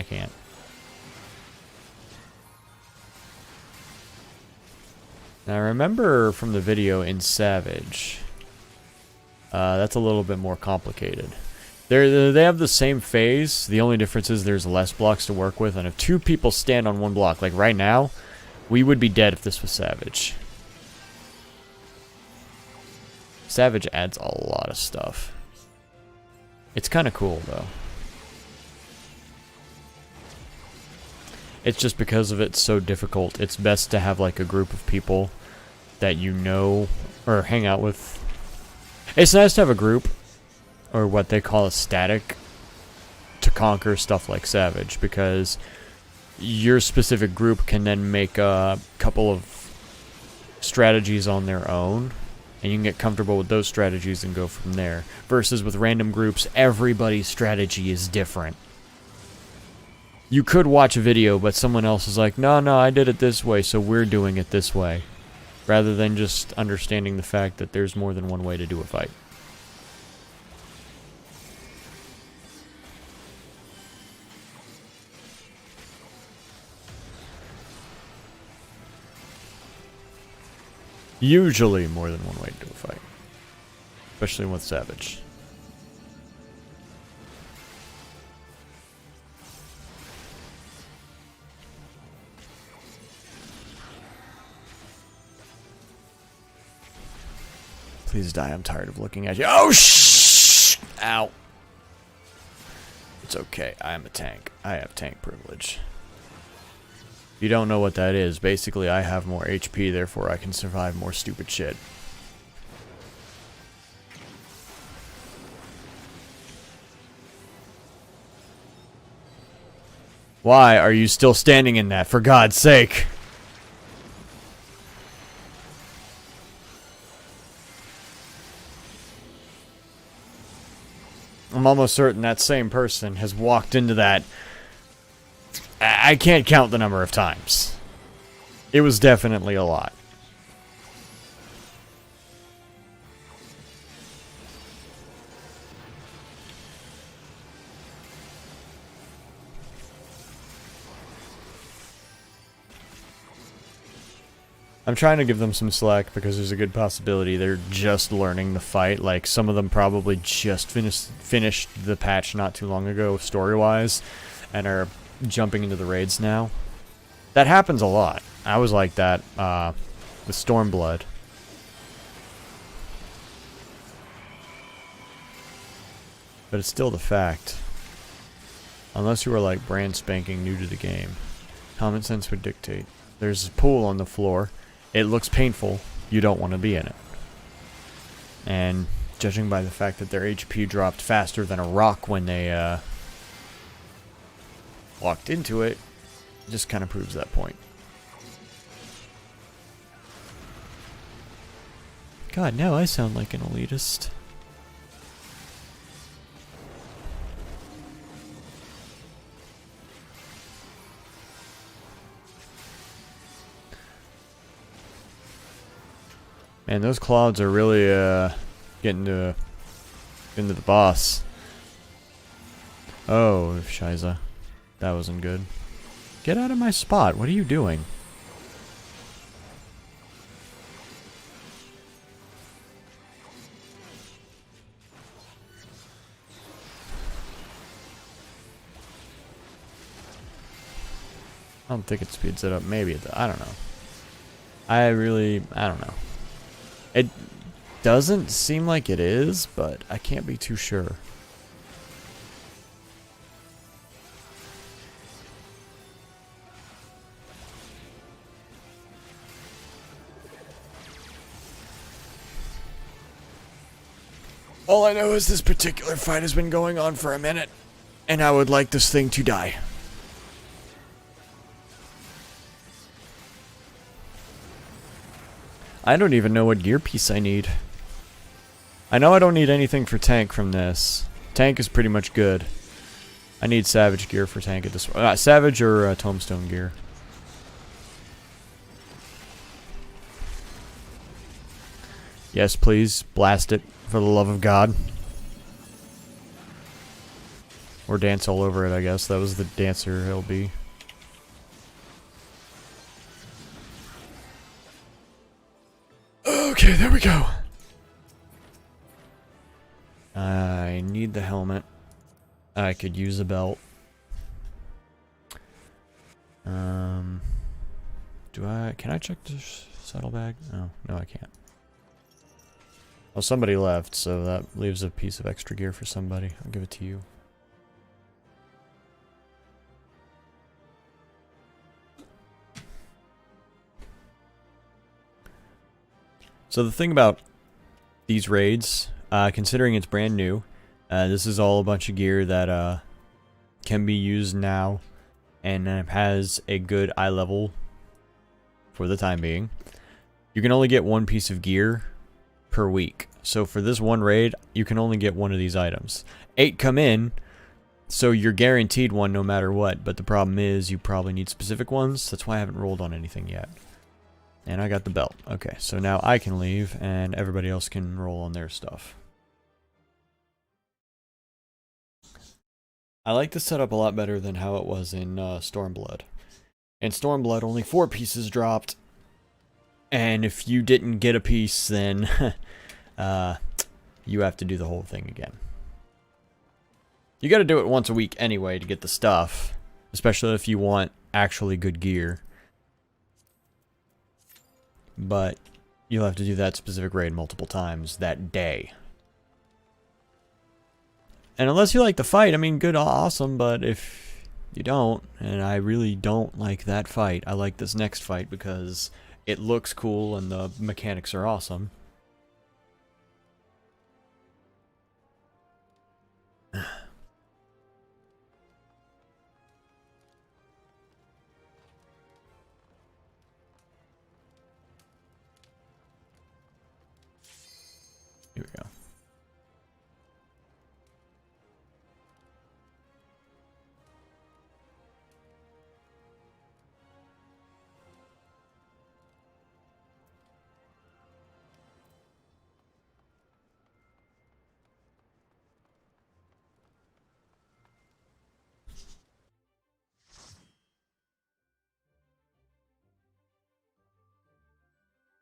Now, remember from the video in Savage, that's a little bit more complicated. They have the same phase. The only difference is there's less blocks to work with, and if two people stand on one block, like right now, we would be dead if this was Savage. Savage adds a lot of stuff. It's kind of cool, though. It's just because of it's so difficult. It's best to have like a group of people that you know or hang out with. It's nice to have a group, or what they call a static, to conquer stuff like Savage, because your specific group can then make a couple of strategies on their own, and you can get comfortable with those strategies and go from there. Versus with random groups, everybody's strategy is different. You could watch a video, but someone else is like, no, I did it this way, so we're doing it this way. Rather than just understanding the fact that there's more than one way to do a fight. Usually more than one way to do a fight. Especially with Savage. Please die, I'm tired of looking at you. Oh, shh! Ow. It's okay, I am a tank. I have tank privilege. If you don't know what that is, basically I have more HP, therefore I can survive more stupid shit. Why are you still standing in that, for God's sake? I'm almost certain that same person has walked into that. I can't count the number of times. It was definitely a lot. I'm trying to give them some slack because there's a good possibility they're just learning the fight. Like, some of them probably just finished the patch not too long ago, story-wise, and are jumping into the raids now. That happens a lot. I was like that with Stormblood. But it's still the fact. Unless you are like brand spanking new to the game. Common sense would dictate. There's a pool on the floor. It looks painful. You don't want to be in it. And judging by the fact that their HP dropped faster than a rock when they walked into it, just kind of proves that point. God, now I sound like an elitist. Man, those clouds are really getting into the boss. Oh, Shiza. That wasn't good. Get out of my spot. What are you doing? I don't think it speeds it up. Maybe it does. I don't know. I don't know. It doesn't seem like it is, but I can't be too sure. All I know is this particular fight has been going on for a minute, and I would like this thing to die. I don't even know what gear piece I need. I know I don't need anything for tank from this. Tank is pretty much good. I need Savage gear for tank at this point. Savage or Tombstone gear. Yes, please. Blast it, for the love of God. Or dance all over it, I guess. That was the dancer he'll be. Okay, there we go. I need the helmet. I could use a belt. Can I check the saddlebag? Oh, no I can't. Well, somebody left, so that leaves a piece of extra gear for somebody. I'll give it to you. So the thing about these raids, considering it's brand new, this is all a bunch of gear that can be used now and has a good eye level for the time being. You can only get one piece of gear per week. So for this one raid, you can only get one of these items. 8 come in, so you're guaranteed one no matter what. But the problem is you probably need specific ones. That's why I haven't rolled on anything yet. And I got the belt. Okay, so now I can leave and everybody else can roll on their stuff. I like this setup a lot better than how it was in Stormblood. In Stormblood, only 4 pieces dropped. And if you didn't get a piece, then you have to do the whole thing again. You gotta do it once a week anyway to get the stuff. Especially if you want actually good gear. But you'll have to do that specific raid multiple times that day. And unless you like the fight, I mean, good, awesome, but if you don't, and I really don't like that fight, I like this next fight because it looks cool and the mechanics are awesome. Here we go.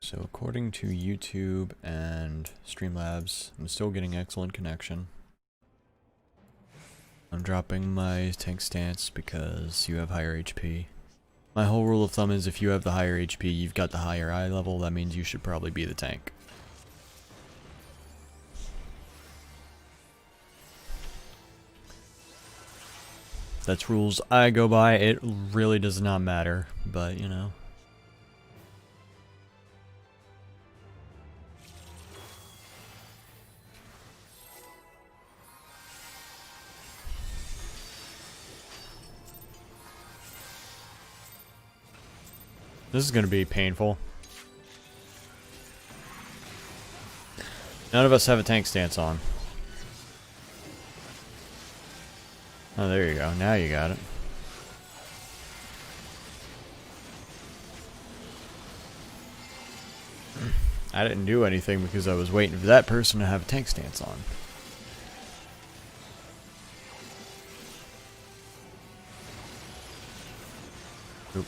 So according to YouTube and Streamlabs, I'm still getting excellent connection. I'm dropping my tank stance because you have higher HP. My whole rule of thumb is if you have the higher HP, you've got the higher eye level, that means you should probably be the tank. That's rules I go by. It really does not matter, but you know. This is going to be painful. None of us have a tank stance on. Oh, there you go. Now you got it. I didn't do anything because I was waiting for that person to have a tank stance on. Oop.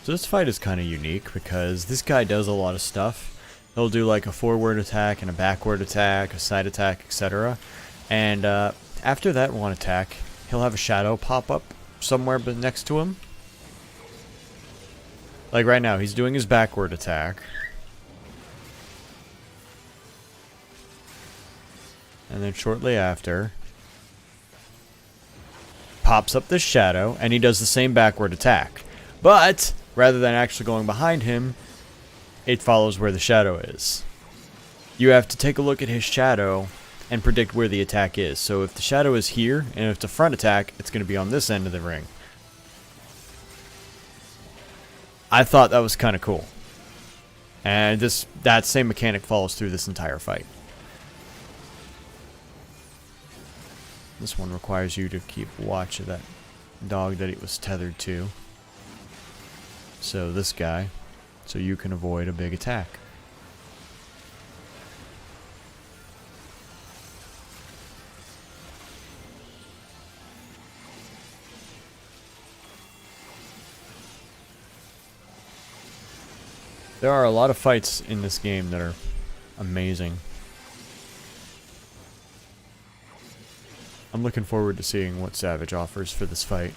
So this fight is kind of unique because this guy does a lot of stuff. He'll do like a forward attack and a backward attack, a side attack, etc. And after that one attack, he'll have a shadow pop up somewhere next to him. Like right now, he's doing his backward attack. And then shortly after, pops up this shadow, and he does the same backward attack. But rather than actually going behind him, it follows where the shadow is. You have to take a look at his shadow and predict where the attack is. So if the shadow is here, and if it's a front attack, it's going to be on this end of the ring. I thought that was kind of cool. And that same mechanic follows through this entire fight. This one requires you to keep watch of that dog that it was tethered to. So this guy, so you can avoid a big attack. There are a lot of fights in this game that are amazing. I'm looking forward to seeing what Savage offers for this fight.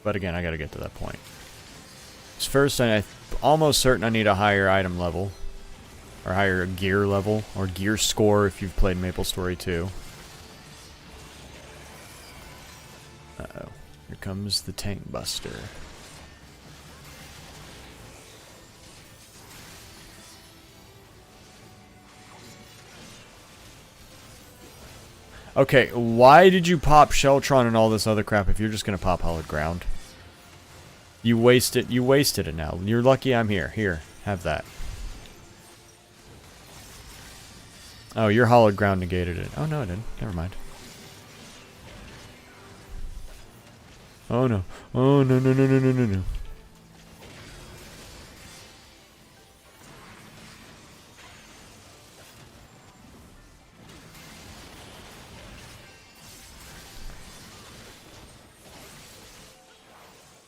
But again, I gotta get to that point. So first, I'm almost certain I need a higher item level. Or higher gear level. Or gear score if you've played MapleStory 2. Uh-oh. Here comes the Tank Buster. Okay, why did you pop Sheltron and all this other crap if you're just gonna pop Hollowed Ground? You wasted it now. You're lucky I'm here. Here, have that. Oh, your Hollowed Ground negated it. Oh no, it didn't. Never mind. Oh no. Oh no no no no no no no.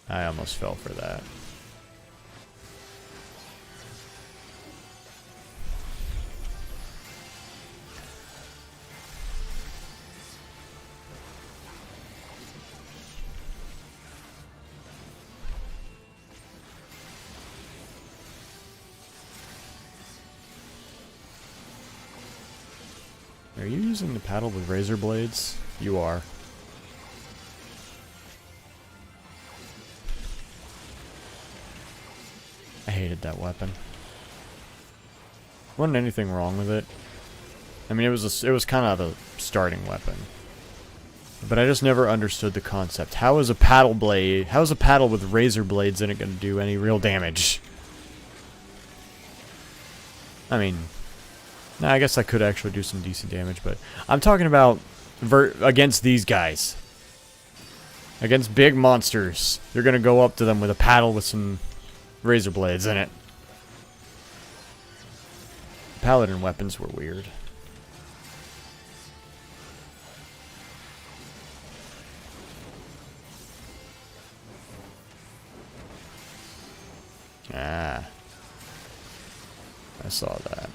I almost fell for that. Are you using the paddle with razor blades? You are. I hated that weapon. Wasn't anything wrong with it. I mean, it was kind of a starting weapon. But I just never understood the concept. How is a paddle with razor blades in it going to do any real damage? I mean, nah, I guess I could actually do some decent damage, but I'm talking about against these guys. Against big monsters. You're going to go up to them with a paddle with some razor blades in it. Paladin weapons were weird. Ah. I saw that.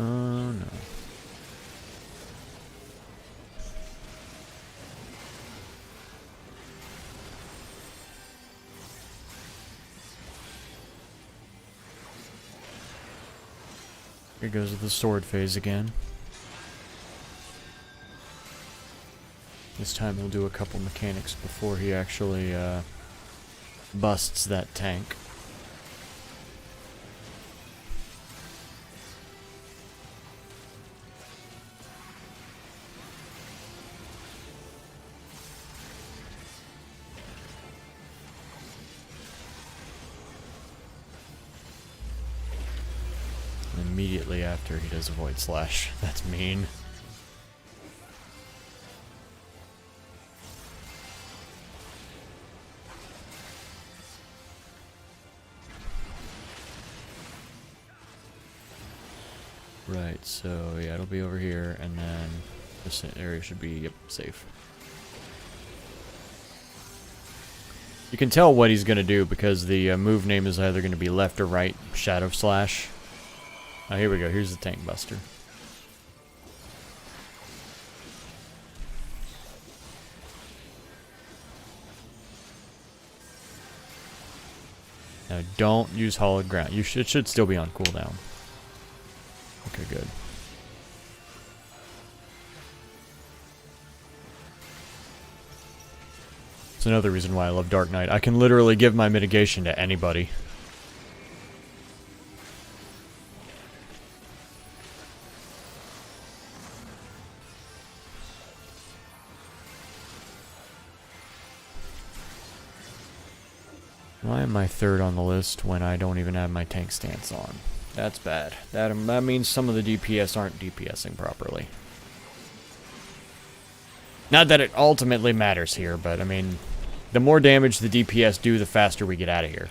Oh no. Here goes the sword phase again. This time he'll do a couple mechanics before he actually busts that tank. Immediately after he does a Void Slash. That's mean. Right, so yeah, it'll be over here, and then this area should be, yep, safe. You can tell what he's going to do because the move name is either going to be left or right Shadow Slash. Oh, here we go. Here's the Tank Buster. Now, don't use Hollowed Ground. It should still be on cooldown. Okay, good. It's another reason why I love Dark Knight. I can literally give my mitigation to anybody. Why am I third on the list when I don't even have my tank stance on? That's bad. That means some of the DPS aren't DPSing properly. Not that it ultimately matters here, but I mean, the more damage the DPS do, the faster we get out of here.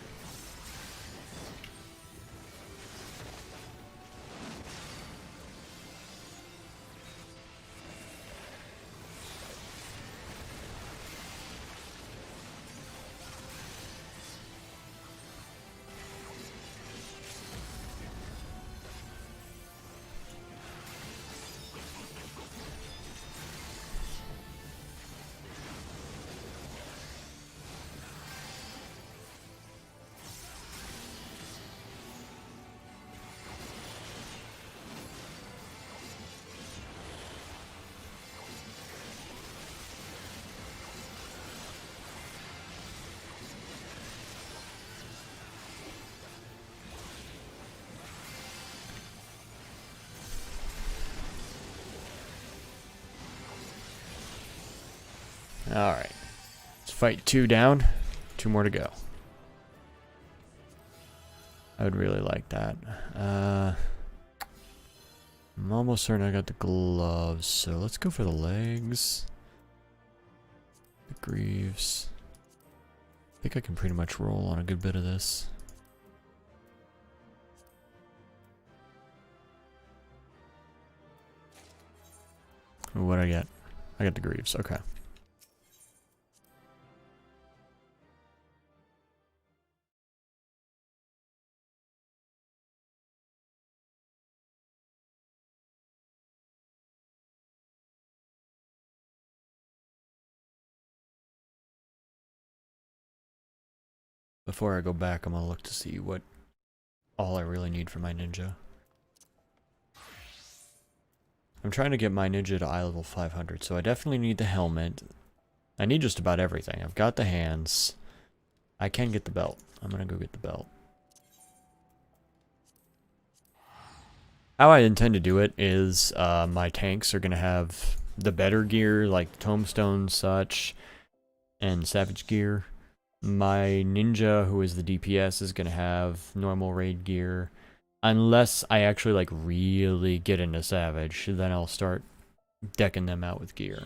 Alright. Let's fight 2 down. 2 more to go. I would really like that. I'm almost certain I got the gloves, so let's go for the legs. The greaves. I think I can pretty much roll on a good bit of this. What'd I get? I got the greaves, okay. Before I go back, I'm gonna look to see what all I really need for my ninja. I'm trying to get my ninja to eye level 500, so I definitely need the helmet. I need just about everything. I've got the hands. I can get the belt. I'm gonna go get the belt. How I intend to do it is my tanks are gonna have the better gear, like Tombstone, such, and Savage gear. My ninja, who is the DPS, is gonna have normal raid gear. Unless I actually like really get into Savage, then I'll start decking them out with gear.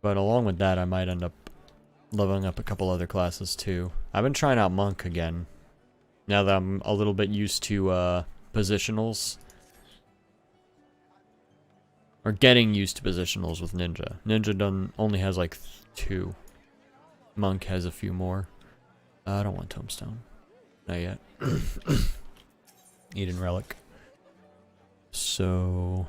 But along with that, I might end up leveling up a couple other classes too. I've been trying out Monk again. Now that I'm a little bit used to positionals. Or getting used to positionals with Ninja. Ninja only has like 2. Monk has a few more. I don't want Tombstone. Not yet. Eden Relic. So...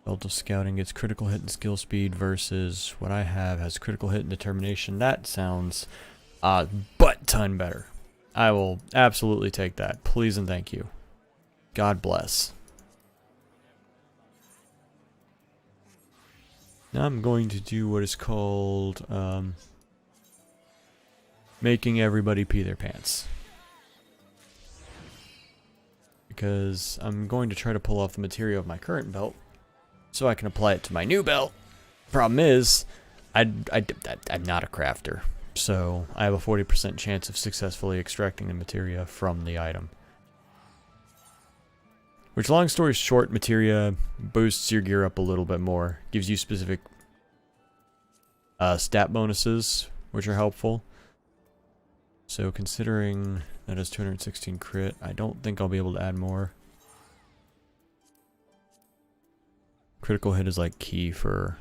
Belt of Scouting gets critical hit and skill speed versus what I have has critical hit and determination. That sounds butt ton better. I will absolutely take that. Please and thank you. God bless. Now I'm going to do what is called making everybody pee their pants. Because I'm going to try to pull off the material of my current belt so I can apply it to my new belt. Problem is, I'm not a crafter, so I have a 40% chance of successfully extracting the materia from the item. Which, long story short, materia boosts your gear up a little bit more. Gives you specific stat bonuses, which are helpful. So considering that is 216 crit, I don't think I'll be able to add more. Critical hit is like key for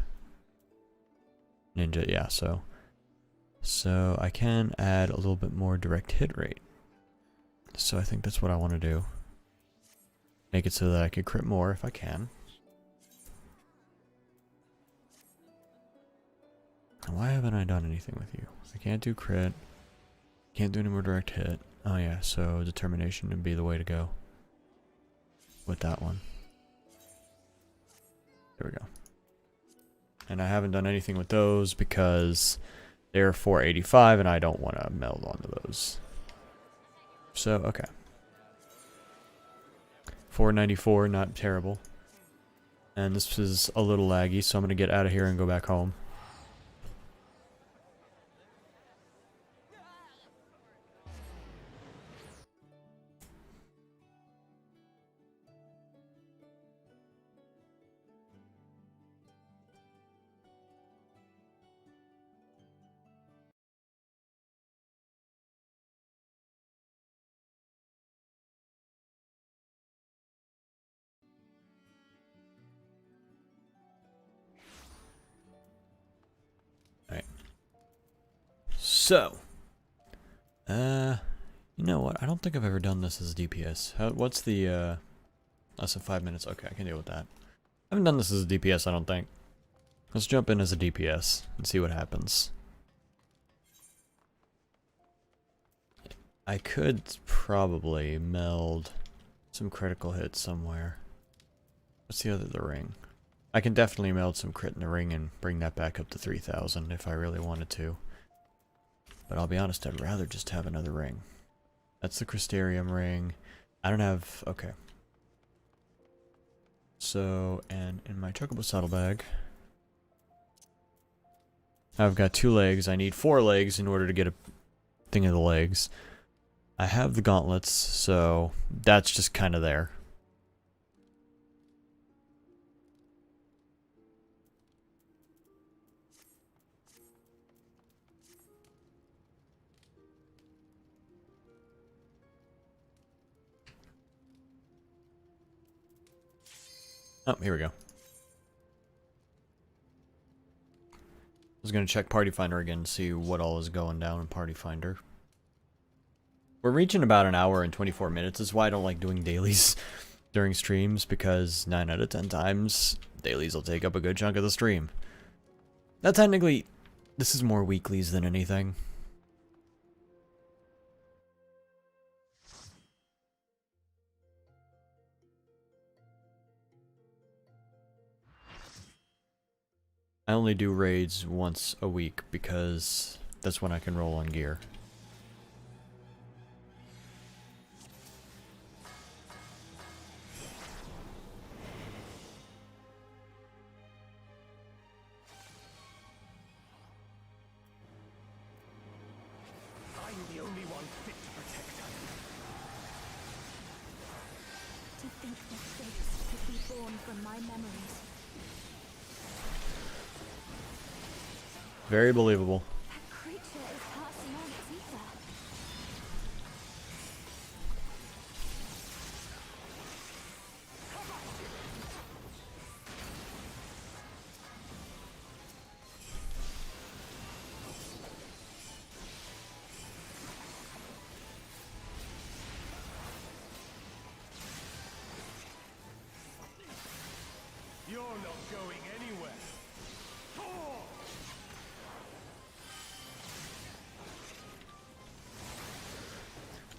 ninja, yeah, so I can add a little bit more direct hit rate. So I think that's what I want to do. Make it so that I can crit more if I can. Why haven't I done anything with you? I can't do crit. Can't do any more direct hit. Oh yeah, so determination would be the way to go with that one. There we go. And I haven't done anything with those because they're 485 and I don't want to meld onto those. So, okay. 494, not terrible. And this is a little laggy, so I'm going to get out of here and go back home. Alright. So, you know what? I don't think I've ever done this as a DPS. What's the, less than 5 minutes? Okay, I can deal with that. I haven't done this as a DPS, I don't think. Let's jump in as a DPS and see what happens. I could probably meld some critical hits somewhere. What's the ring? I can definitely meld some crit in the ring and bring that back up to 3,000 if I really wanted to. But I'll be honest, I'd rather just have another ring. That's the Crystarium ring. I don't have... okay. So, and in my Chocobo saddlebag, I've got 2 legs. I need 4 legs in order to get a thing of the legs. I have the gauntlets, so that's just kind of there. Oh, here we go. I was going to check Party Finder again to see what all is going down in Party Finder. We're reaching about an hour and 24 minutes. That's why I don't like doing dailies during streams, because 9 out of 10 times, dailies will take up a good chunk of the stream. Now technically, this is more weeklies than anything. I only do raids once a week because that's when I can roll on gear. I'm the only one fit to protect her. To think that this could be born from my memories. Very believable. That creature is passing on its ether. You're not going anywhere.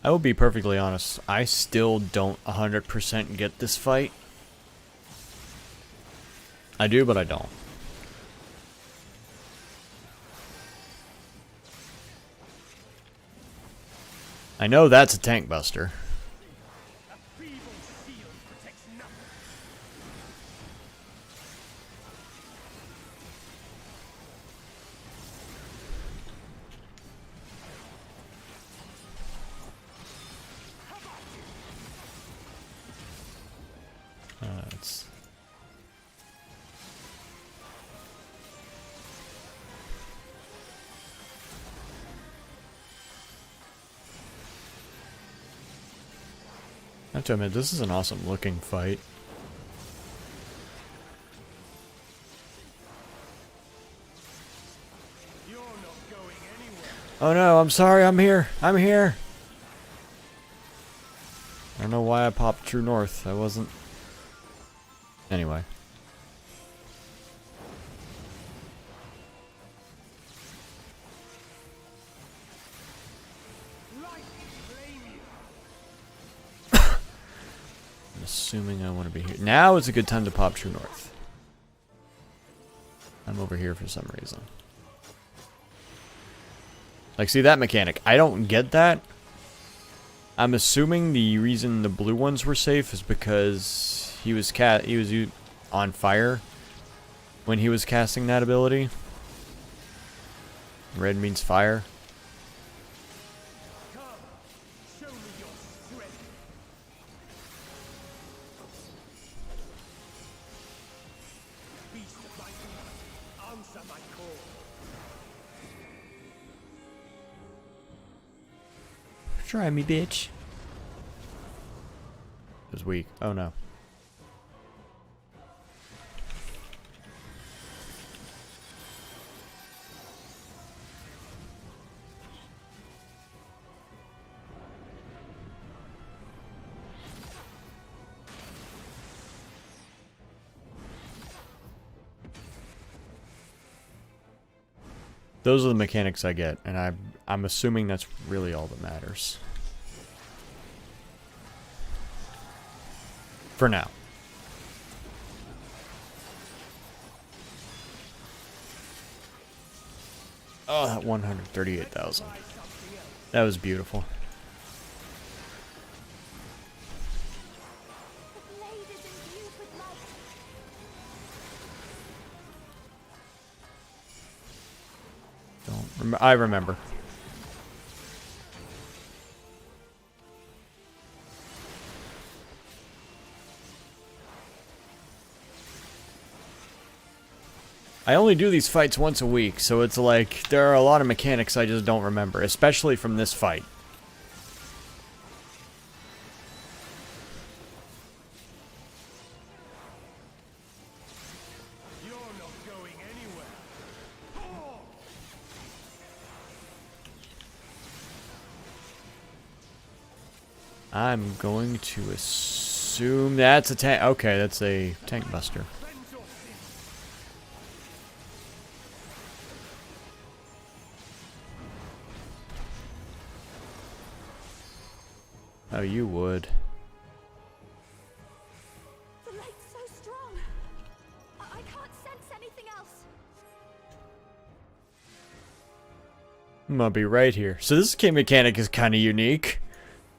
I will be perfectly honest, I still don't 100% get this fight. I do, but I don't. I know that's a tank buster. A feeble shield protects nothing. It's... I have to admit, this is an awesome looking fight. You're not going anywhere. Oh no, I'm sorry, I'm here. I'm here. I don't know why I popped True North. I wasn't. Anyway. Light flame you. I'm assuming I want to be here. Now is a good time to pop True North. I'm over here for some reason. Like, see that mechanic? I don't get that. I'm assuming the reason the blue ones were safe is because he was on fire when he was casting that ability. Red means fire. Come, show me your strength. Beast of my blood, answer my call. Try me, bitch. It was weak. Oh no. Those are the mechanics I get, and I'm assuming that's really all that matters. For now. Oh, that 138,000. That was beautiful. The blade is imbued with light. I remember. I only do these fights once a week, so it's like there are a lot of mechanics I just don't remember, especially from this fight. You're not going anywhere. Oh! I'm going to assume that's a tank. Okay, that's a tank buster. Cleanse your sins. Oh, you would. The light's so strong. I can't sense anything else. I'm gonna be right here. So this game mechanic is kind of unique.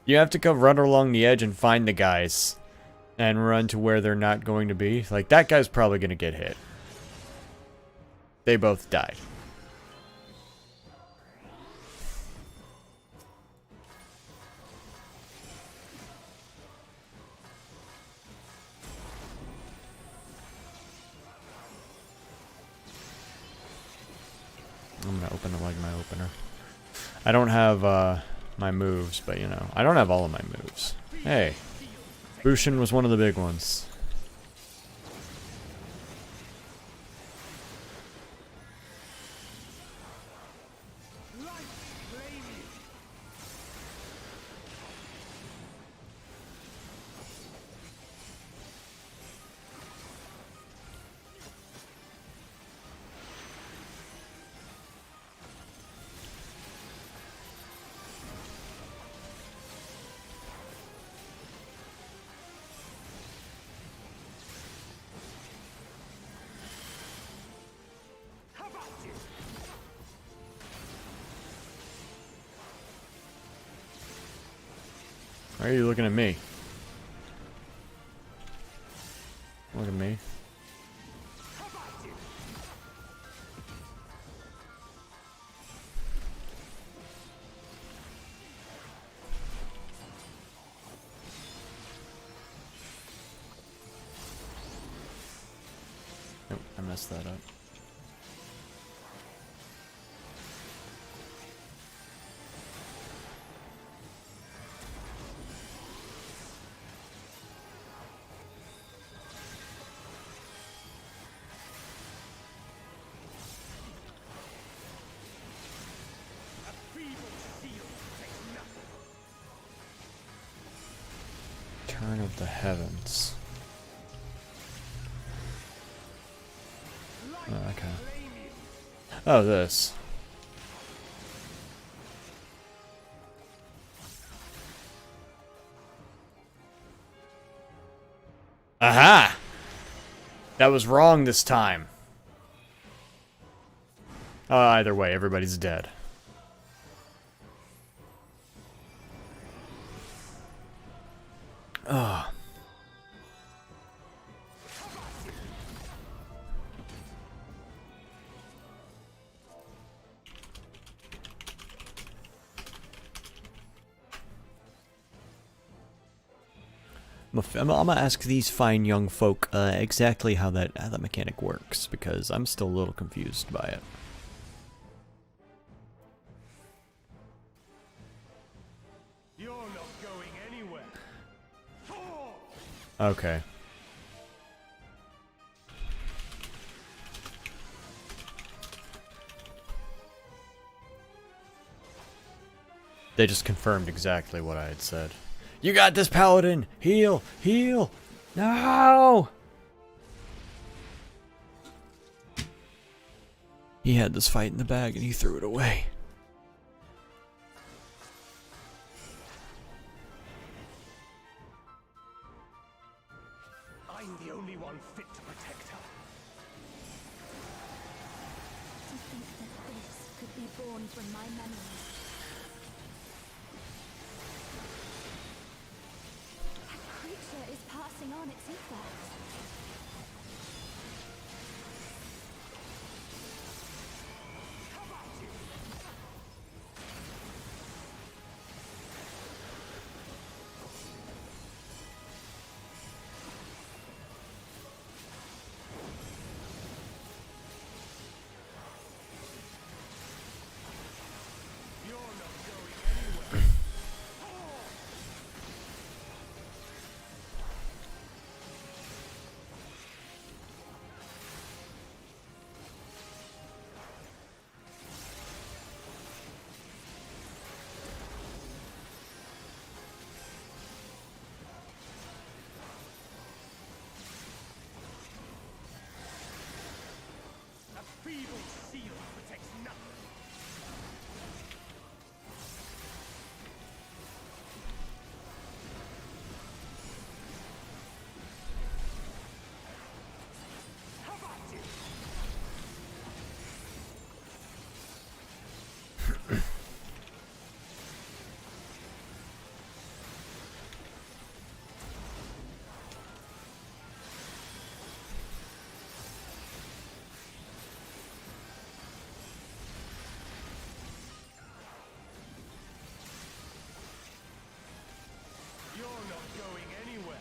You have to go run along the edge and find the guys. And run to where they're not going to be. Like, that guy's probably gonna get hit. They both died. I'm gonna open it like my opener. I don't have my moves, but you know, I don't have all of my moves. Hey, Bushin was one of the big ones. Light flame you. How about you? Why are you looking at me? Look at me. How about you? Nope, I messed that up. the heavens. Oh, okay. Oh, this. Aha! That was wrong this time. Either way, everybody's dead. Ah. I'm gonna ask these fine young folk exactly how that mechanic works, because I'm still a little confused by it. You're not going anywhere. Okay. They just confirmed exactly what I had said. You got this, Paladin! Heal! Heal! No! He had this fight in the bag and he threw it away. I'm the only one fit to protect her. To think that this could be born from my memories. That creature is passing on its effects. A feeble seal protects nothing. You're not going anywhere.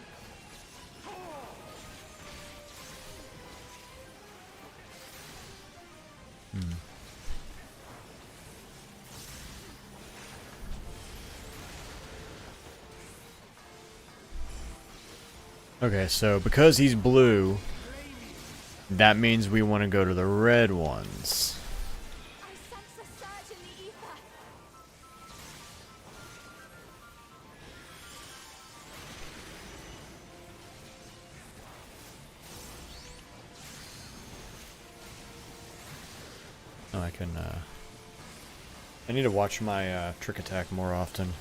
Okay, so because he's blue, that means we want to go to the red ones. I sense a surge in the ether. Oh, I can, I need to watch my, trick attack more often.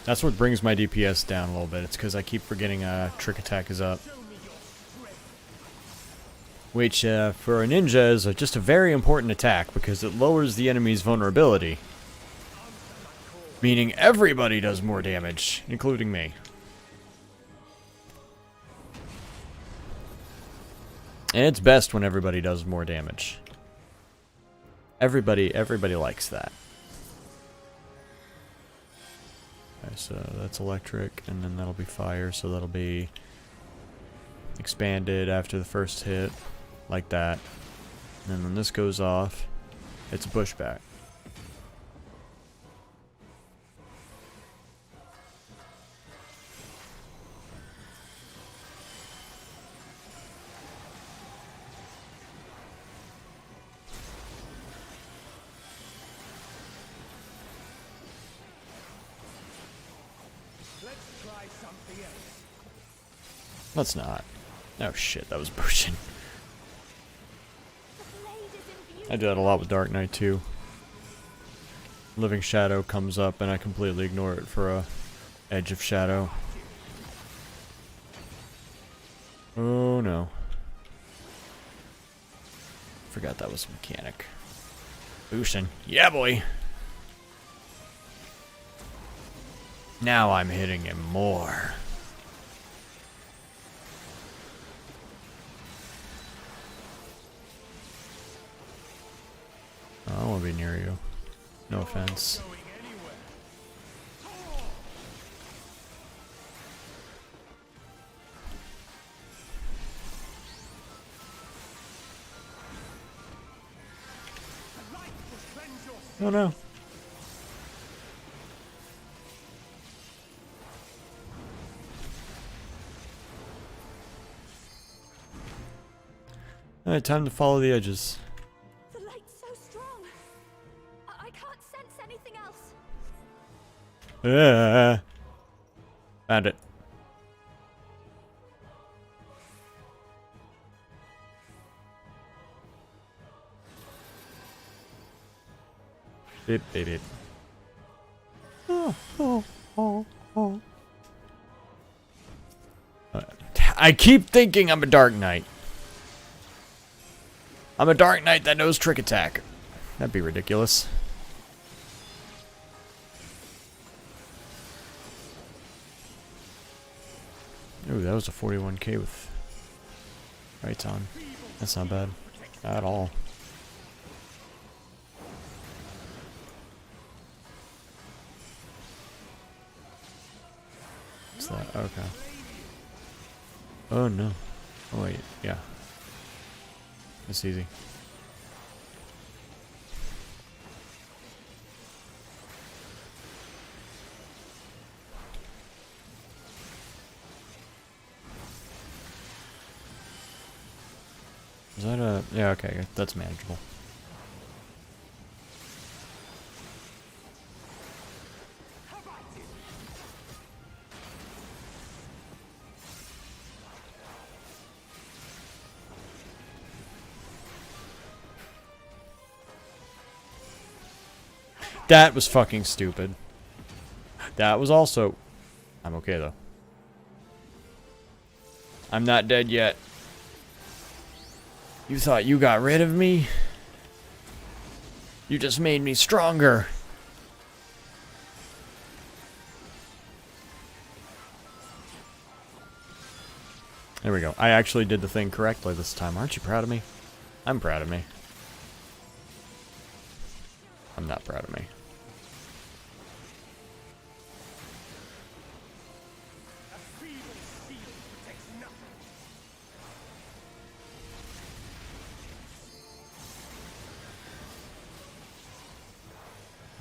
That's what brings my DPS down a little bit. It's because I keep forgetting, trick attack is up. Which, for a ninja is just a very important attack because it lowers the enemy's vulnerability. Meaning everybody does more damage, including me. And it's best when everybody does more damage. Everybody likes that. Okay, so that's electric, and then that'll be fire, so that'll be expanded after the first hit, like that. And then when this goes off, it's a pushback. Let's Let's not. Oh shit, that was potion. The blade is imbued. I do that a lot with Dark Knight too. Living Shadow comes up and I completely ignore it for a Edge of Shadow. Oh no. Forgot that was a mechanic. Booshin'. Yeah boy! Now I'm hitting him more. I don't want to be near you. No offense. Oh no. Alright, time to follow the edges. The light's so strong. I can't sense anything else. Found it. Beep, beep, beep. I keep thinking I'm a Dark Knight. I'm a Dark Knight that knows Trick Attack. That'd be ridiculous. Ooh, that was a 41k with rights on. That's not bad at all. What's that? Okay. Oh no. Oh wait, yeah. It's easy. Is that a... yeah, okay, that's manageable. That was fucking stupid. That was also... I'm okay though. I'm not dead yet. You thought you got rid of me? You just made me stronger. There we go. I actually did the thing correctly this time. Aren't you proud of me? I'm proud of me. I'm not proud of me.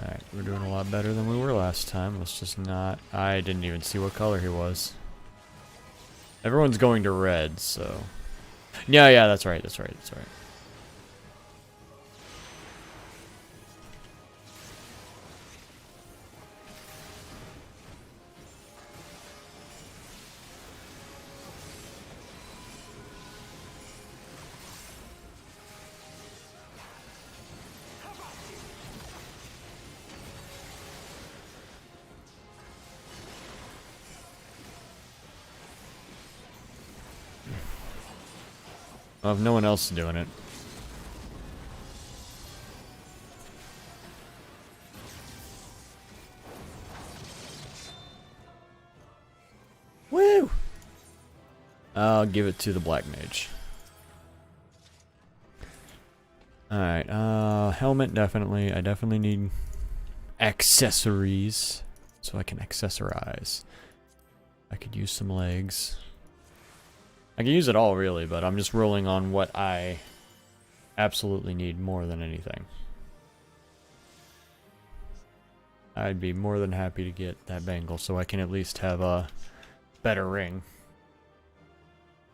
Alright, we're doing a lot better than we were last time. Let's just not... I didn't even see what color he was. Everyone's going to red, so... yeah, that's right, that's right, that's right. Well, if no one else is doing it. Woo! I'll give it to the Black Mage. Alright, helmet, definitely. I definitely need accessories so I can accessorize. I could use some legs. I can use it all, really, but I'm just rolling on what I absolutely need more than anything. I'd be more than happy to get that bangle so I can at least have a better ring.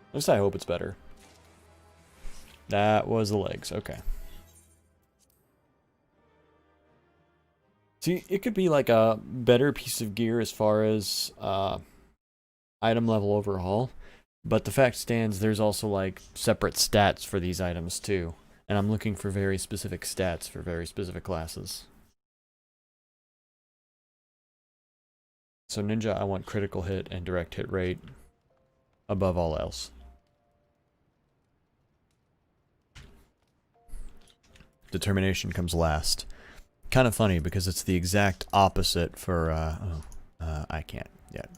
At least I hope it's better. That was the legs, okay. See, it could be like a better piece of gear as far as item level overhaul. But the fact stands, there's also like separate stats for these items too. And I'm looking for very specific stats for very specific classes. So ninja, I want critical hit and direct hit rate above all else. Determination comes last. Kind of funny because it's the exact opposite for, I can't yet.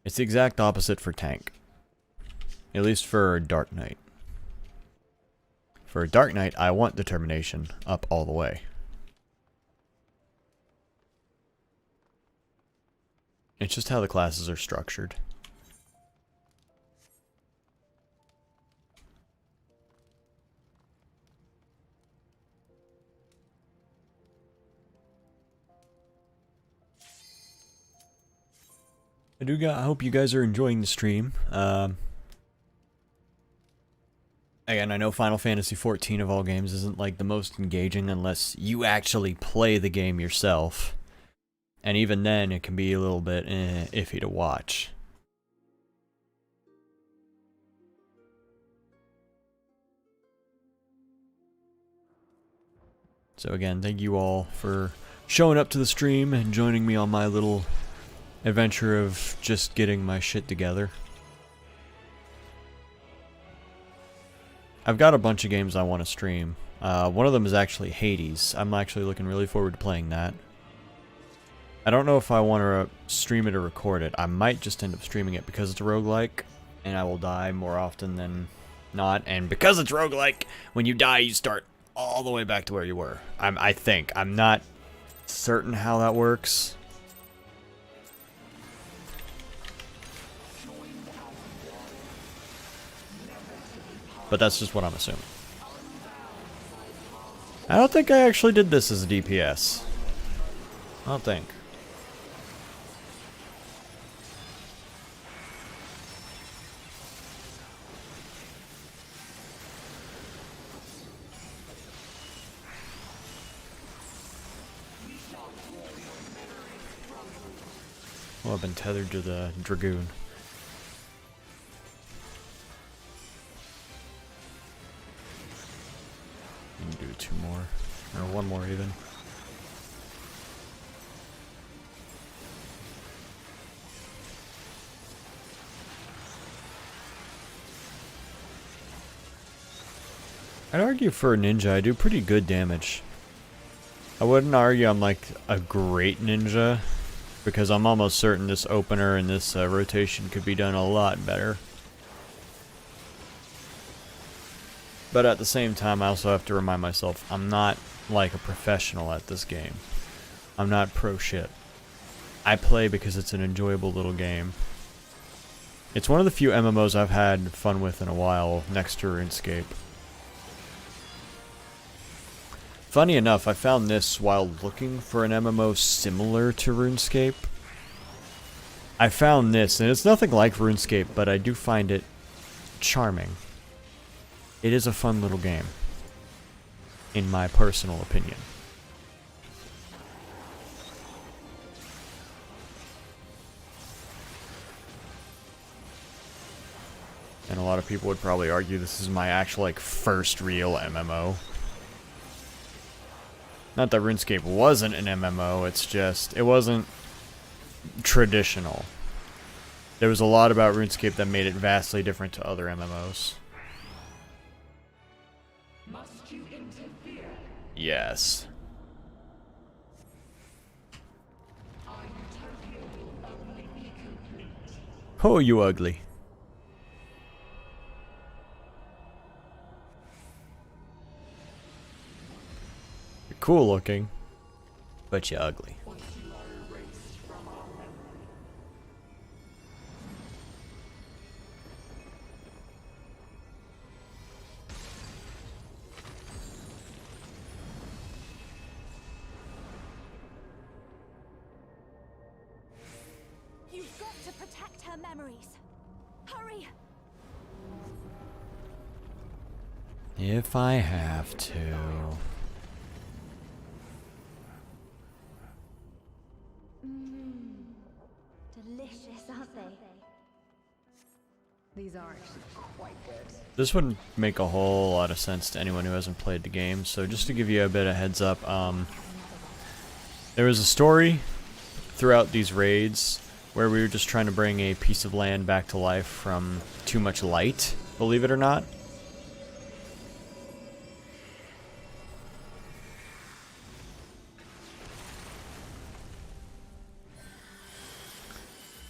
It's the exact opposite for tank. At least for Dark Knight. For Dark Knight, I want determination up all the way. It's just how the classes are structured. I hope you guys are enjoying the stream. Again, I know Final Fantasy XIV of all games isn't like the most engaging unless you actually play the game yourself. And even then, it can be a little bit iffy to watch. So again, thank you all for showing up to the stream and joining me on my little adventure of just getting my shit together. I've got a bunch of games I want to stream. One of them is actually Hades. I'm actually looking really forward to playing that. I don't know if I want to stream it or record it. I might just end up streaming it because it's a roguelike, and I will die more often than not. And because it's roguelike, when you die, you start all the way back to where you were. I think. I'm not certain how that works. But that's just what I'm assuming. I don't think I actually did this as a DPS. I don't think. Well, I've been tethered to the Dragoon. You can do 2 more. Or 1 more even. I'd argue for a ninja, I do pretty good damage. I wouldn't argue I'm like a great ninja, because I'm almost certain this opener and this rotation could be done a lot better. But at the same time, I also have to remind myself, I'm not like a professional at this game. I'm not pro shit. I play because it's an enjoyable little game. It's one of the few MMOs I've had fun with in a while, next to RuneScape. Funny enough, I found this while looking for an MMO similar to RuneScape. I found this, and it's nothing like RuneScape, but I do find it charming. It is a fun little game, in my personal opinion. And a lot of people would probably argue this is my actual, like, first real MMO. Not that RuneScape wasn't an MMO, it's just, it wasn't traditional. There was a lot about RuneScape that made it vastly different to other MMOs. Must you interfere? Yes. Oh, you ugly. You're cool looking, but you're ugly. You've got to protect her memories. Hurry! If I have to. Delicious, aren't These are actually quite good. This wouldn't make a whole lot of sense to anyone who hasn't played the game, so just to give you a bit of heads up, there was a story throughout these raids where we were just trying to bring a piece of land back to life from too much light, believe it or not.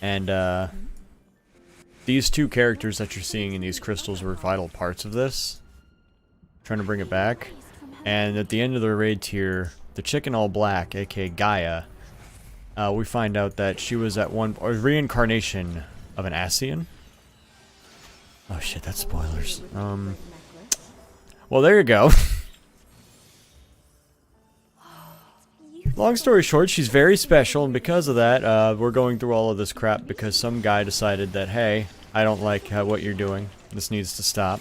And, these two characters that you're seeing in these crystals were vital parts of this. Trying to bring it back. And at the end of the raid tier, the chick in all black, aka Gaia, we find out that she was at a reincarnation of an Ascian. Oh shit, that's spoilers. Well, there you go. Long story short, she's very special, and because of that, we're going through all of this crap because some guy decided that, hey, I don't like what you're doing. This needs to stop.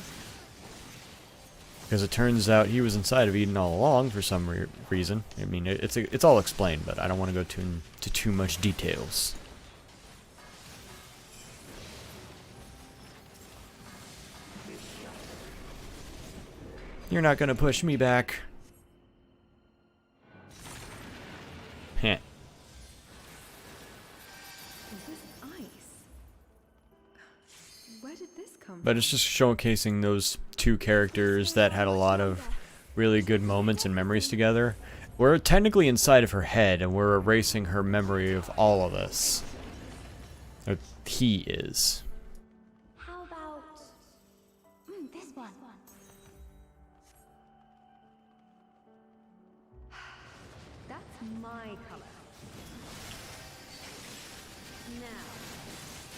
Because it turns out he was inside of Eden all along for some reason. I mean, it's all explained, but I don't want to go into too much details. You're not going to push me back. Heh. Is this ice? Where did this come But it's just showcasing those two characters that had a lot of really good moments and memories together. We're technically inside of her head, and we're erasing her memory of all of this. Or he is. How about this one? That's my color. Now,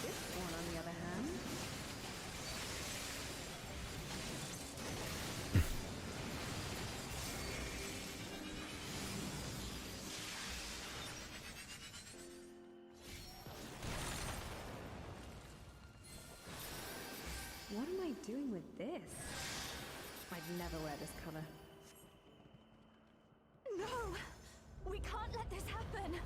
this one on the other hand. What am I doing with this? I'd never wear this color. No! We can't let this happen!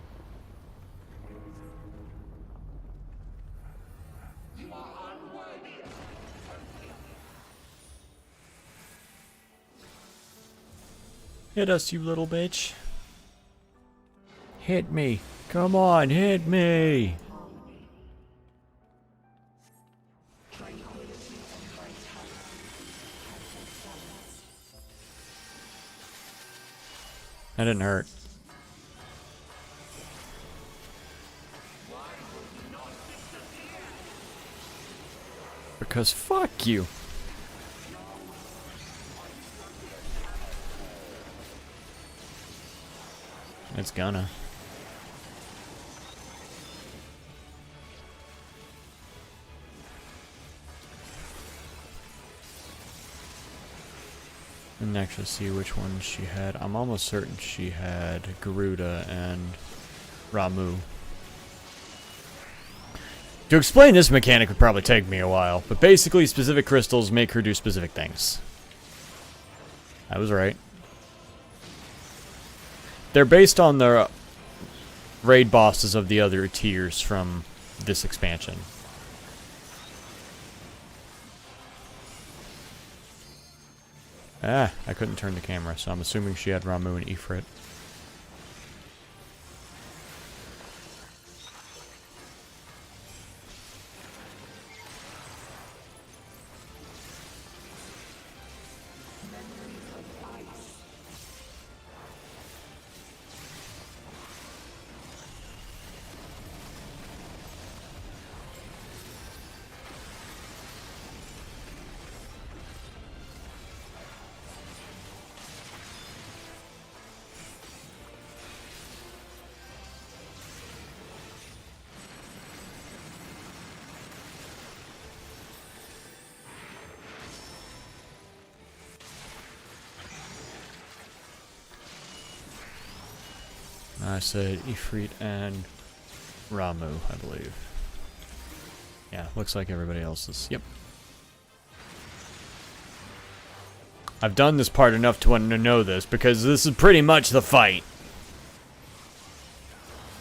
Hit us, you little bitch. Hit me. Come on, hit me. That didn't hurt. Because fuck you. It's gonna. And actually see which one she had. I'm almost certain she had Garuda and Ramu. To explain this mechanic would probably take me a while, but basically specific crystals make her do specific things. I was right. They're based on the raid bosses of the other tiers from this expansion. Ah, I couldn't turn the camera, so I'm assuming she had Ramu and Ifrit. I said Ifrit and Ramu, I believe. Yeah, looks like everybody else's. Yep. I've done this part enough to know this, because this is pretty much the fight.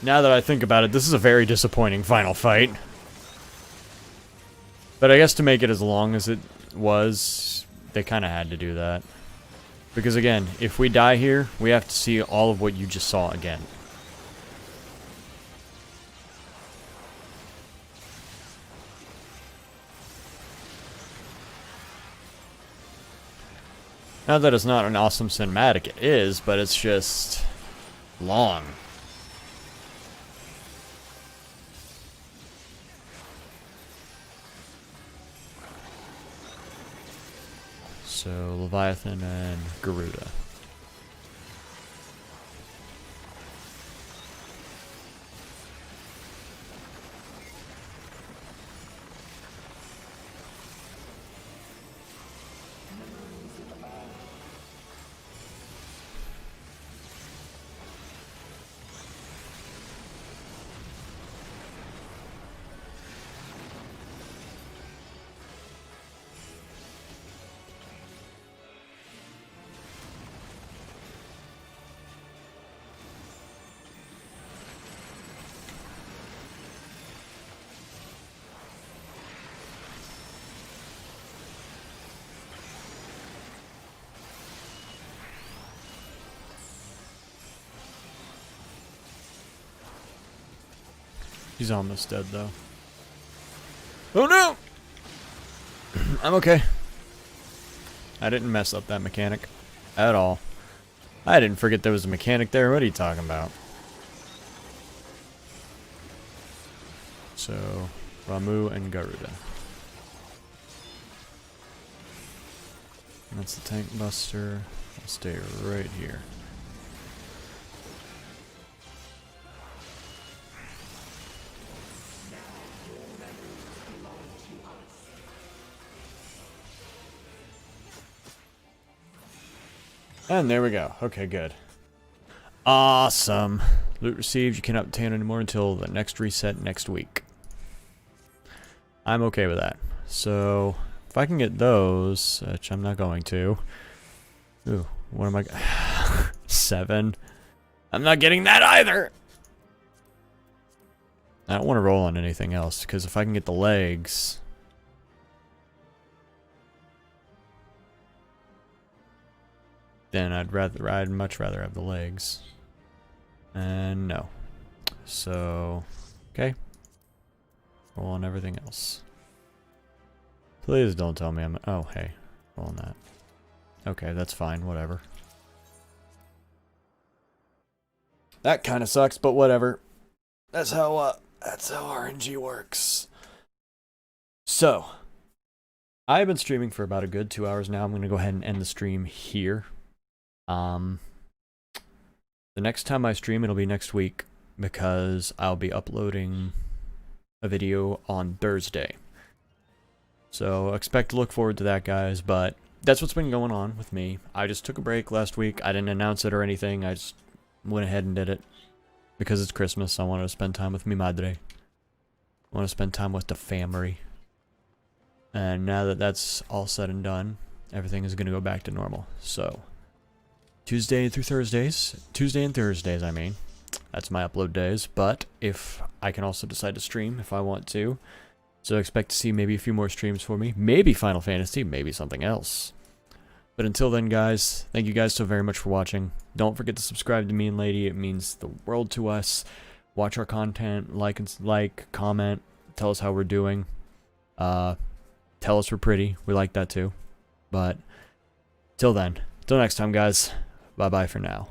Now that I think about it, this is a very disappointing final fight. But I guess to make it as long as it was, they kind of had to do that. Because again, if we die here, we have to see all of what you just saw again. Not that it's not an awesome cinematic, it is, but it's just long. So, Leviathan and Garuda. He's almost dead, though. Oh no! I'm okay. I didn't mess up that mechanic. At all. I didn't forget there was a mechanic there. What are you talking about? So, Ramu and Garuda. That's the tank buster. I'll stay right here. And there we go. Okay, good. Awesome. Loot received. You cannot obtain anymore until the next reset next week. I'm okay with that. So, if I can get those, which I'm not going to. Ooh, what am I... 7. I'm not getting that either! I don't want to roll on anything else, because if I can get the legs... then I'd much rather have the legs. And no. So, okay. Roll on everything else. Please don't tell me I'm... oh, hey. Roll on that. Okay, that's fine. Whatever. That kind of sucks, but whatever. That's how RNG works. So, I've been streaming for about a good 2 hours now. I'm going to go ahead and end the stream here. The next time I stream, it'll be next week, because I'll be uploading a video on Thursday. So expect to look forward to that, guys, but that's what's been going on with me. I just took a break last week. I didn't announce it or anything. I just went ahead and did it. Because it's Christmas, I wanted to spend time with mi madre. I want to spend time with the family. And now that that's all said and done, everything is going to go back to normal. So, Tuesday and Thursdays, I mean. That's my upload days, but if I can also decide to stream if I want to. So expect to see maybe a few more streams for me. Maybe Final Fantasy, maybe something else. But until then, guys, thank you guys so very much for watching. Don't forget to subscribe to me and Lady. It means the world to us. Watch our content, like, comment, tell us how we're doing. Tell us we're pretty. We like that too. But till then, till next time, guys. Bye-bye for now.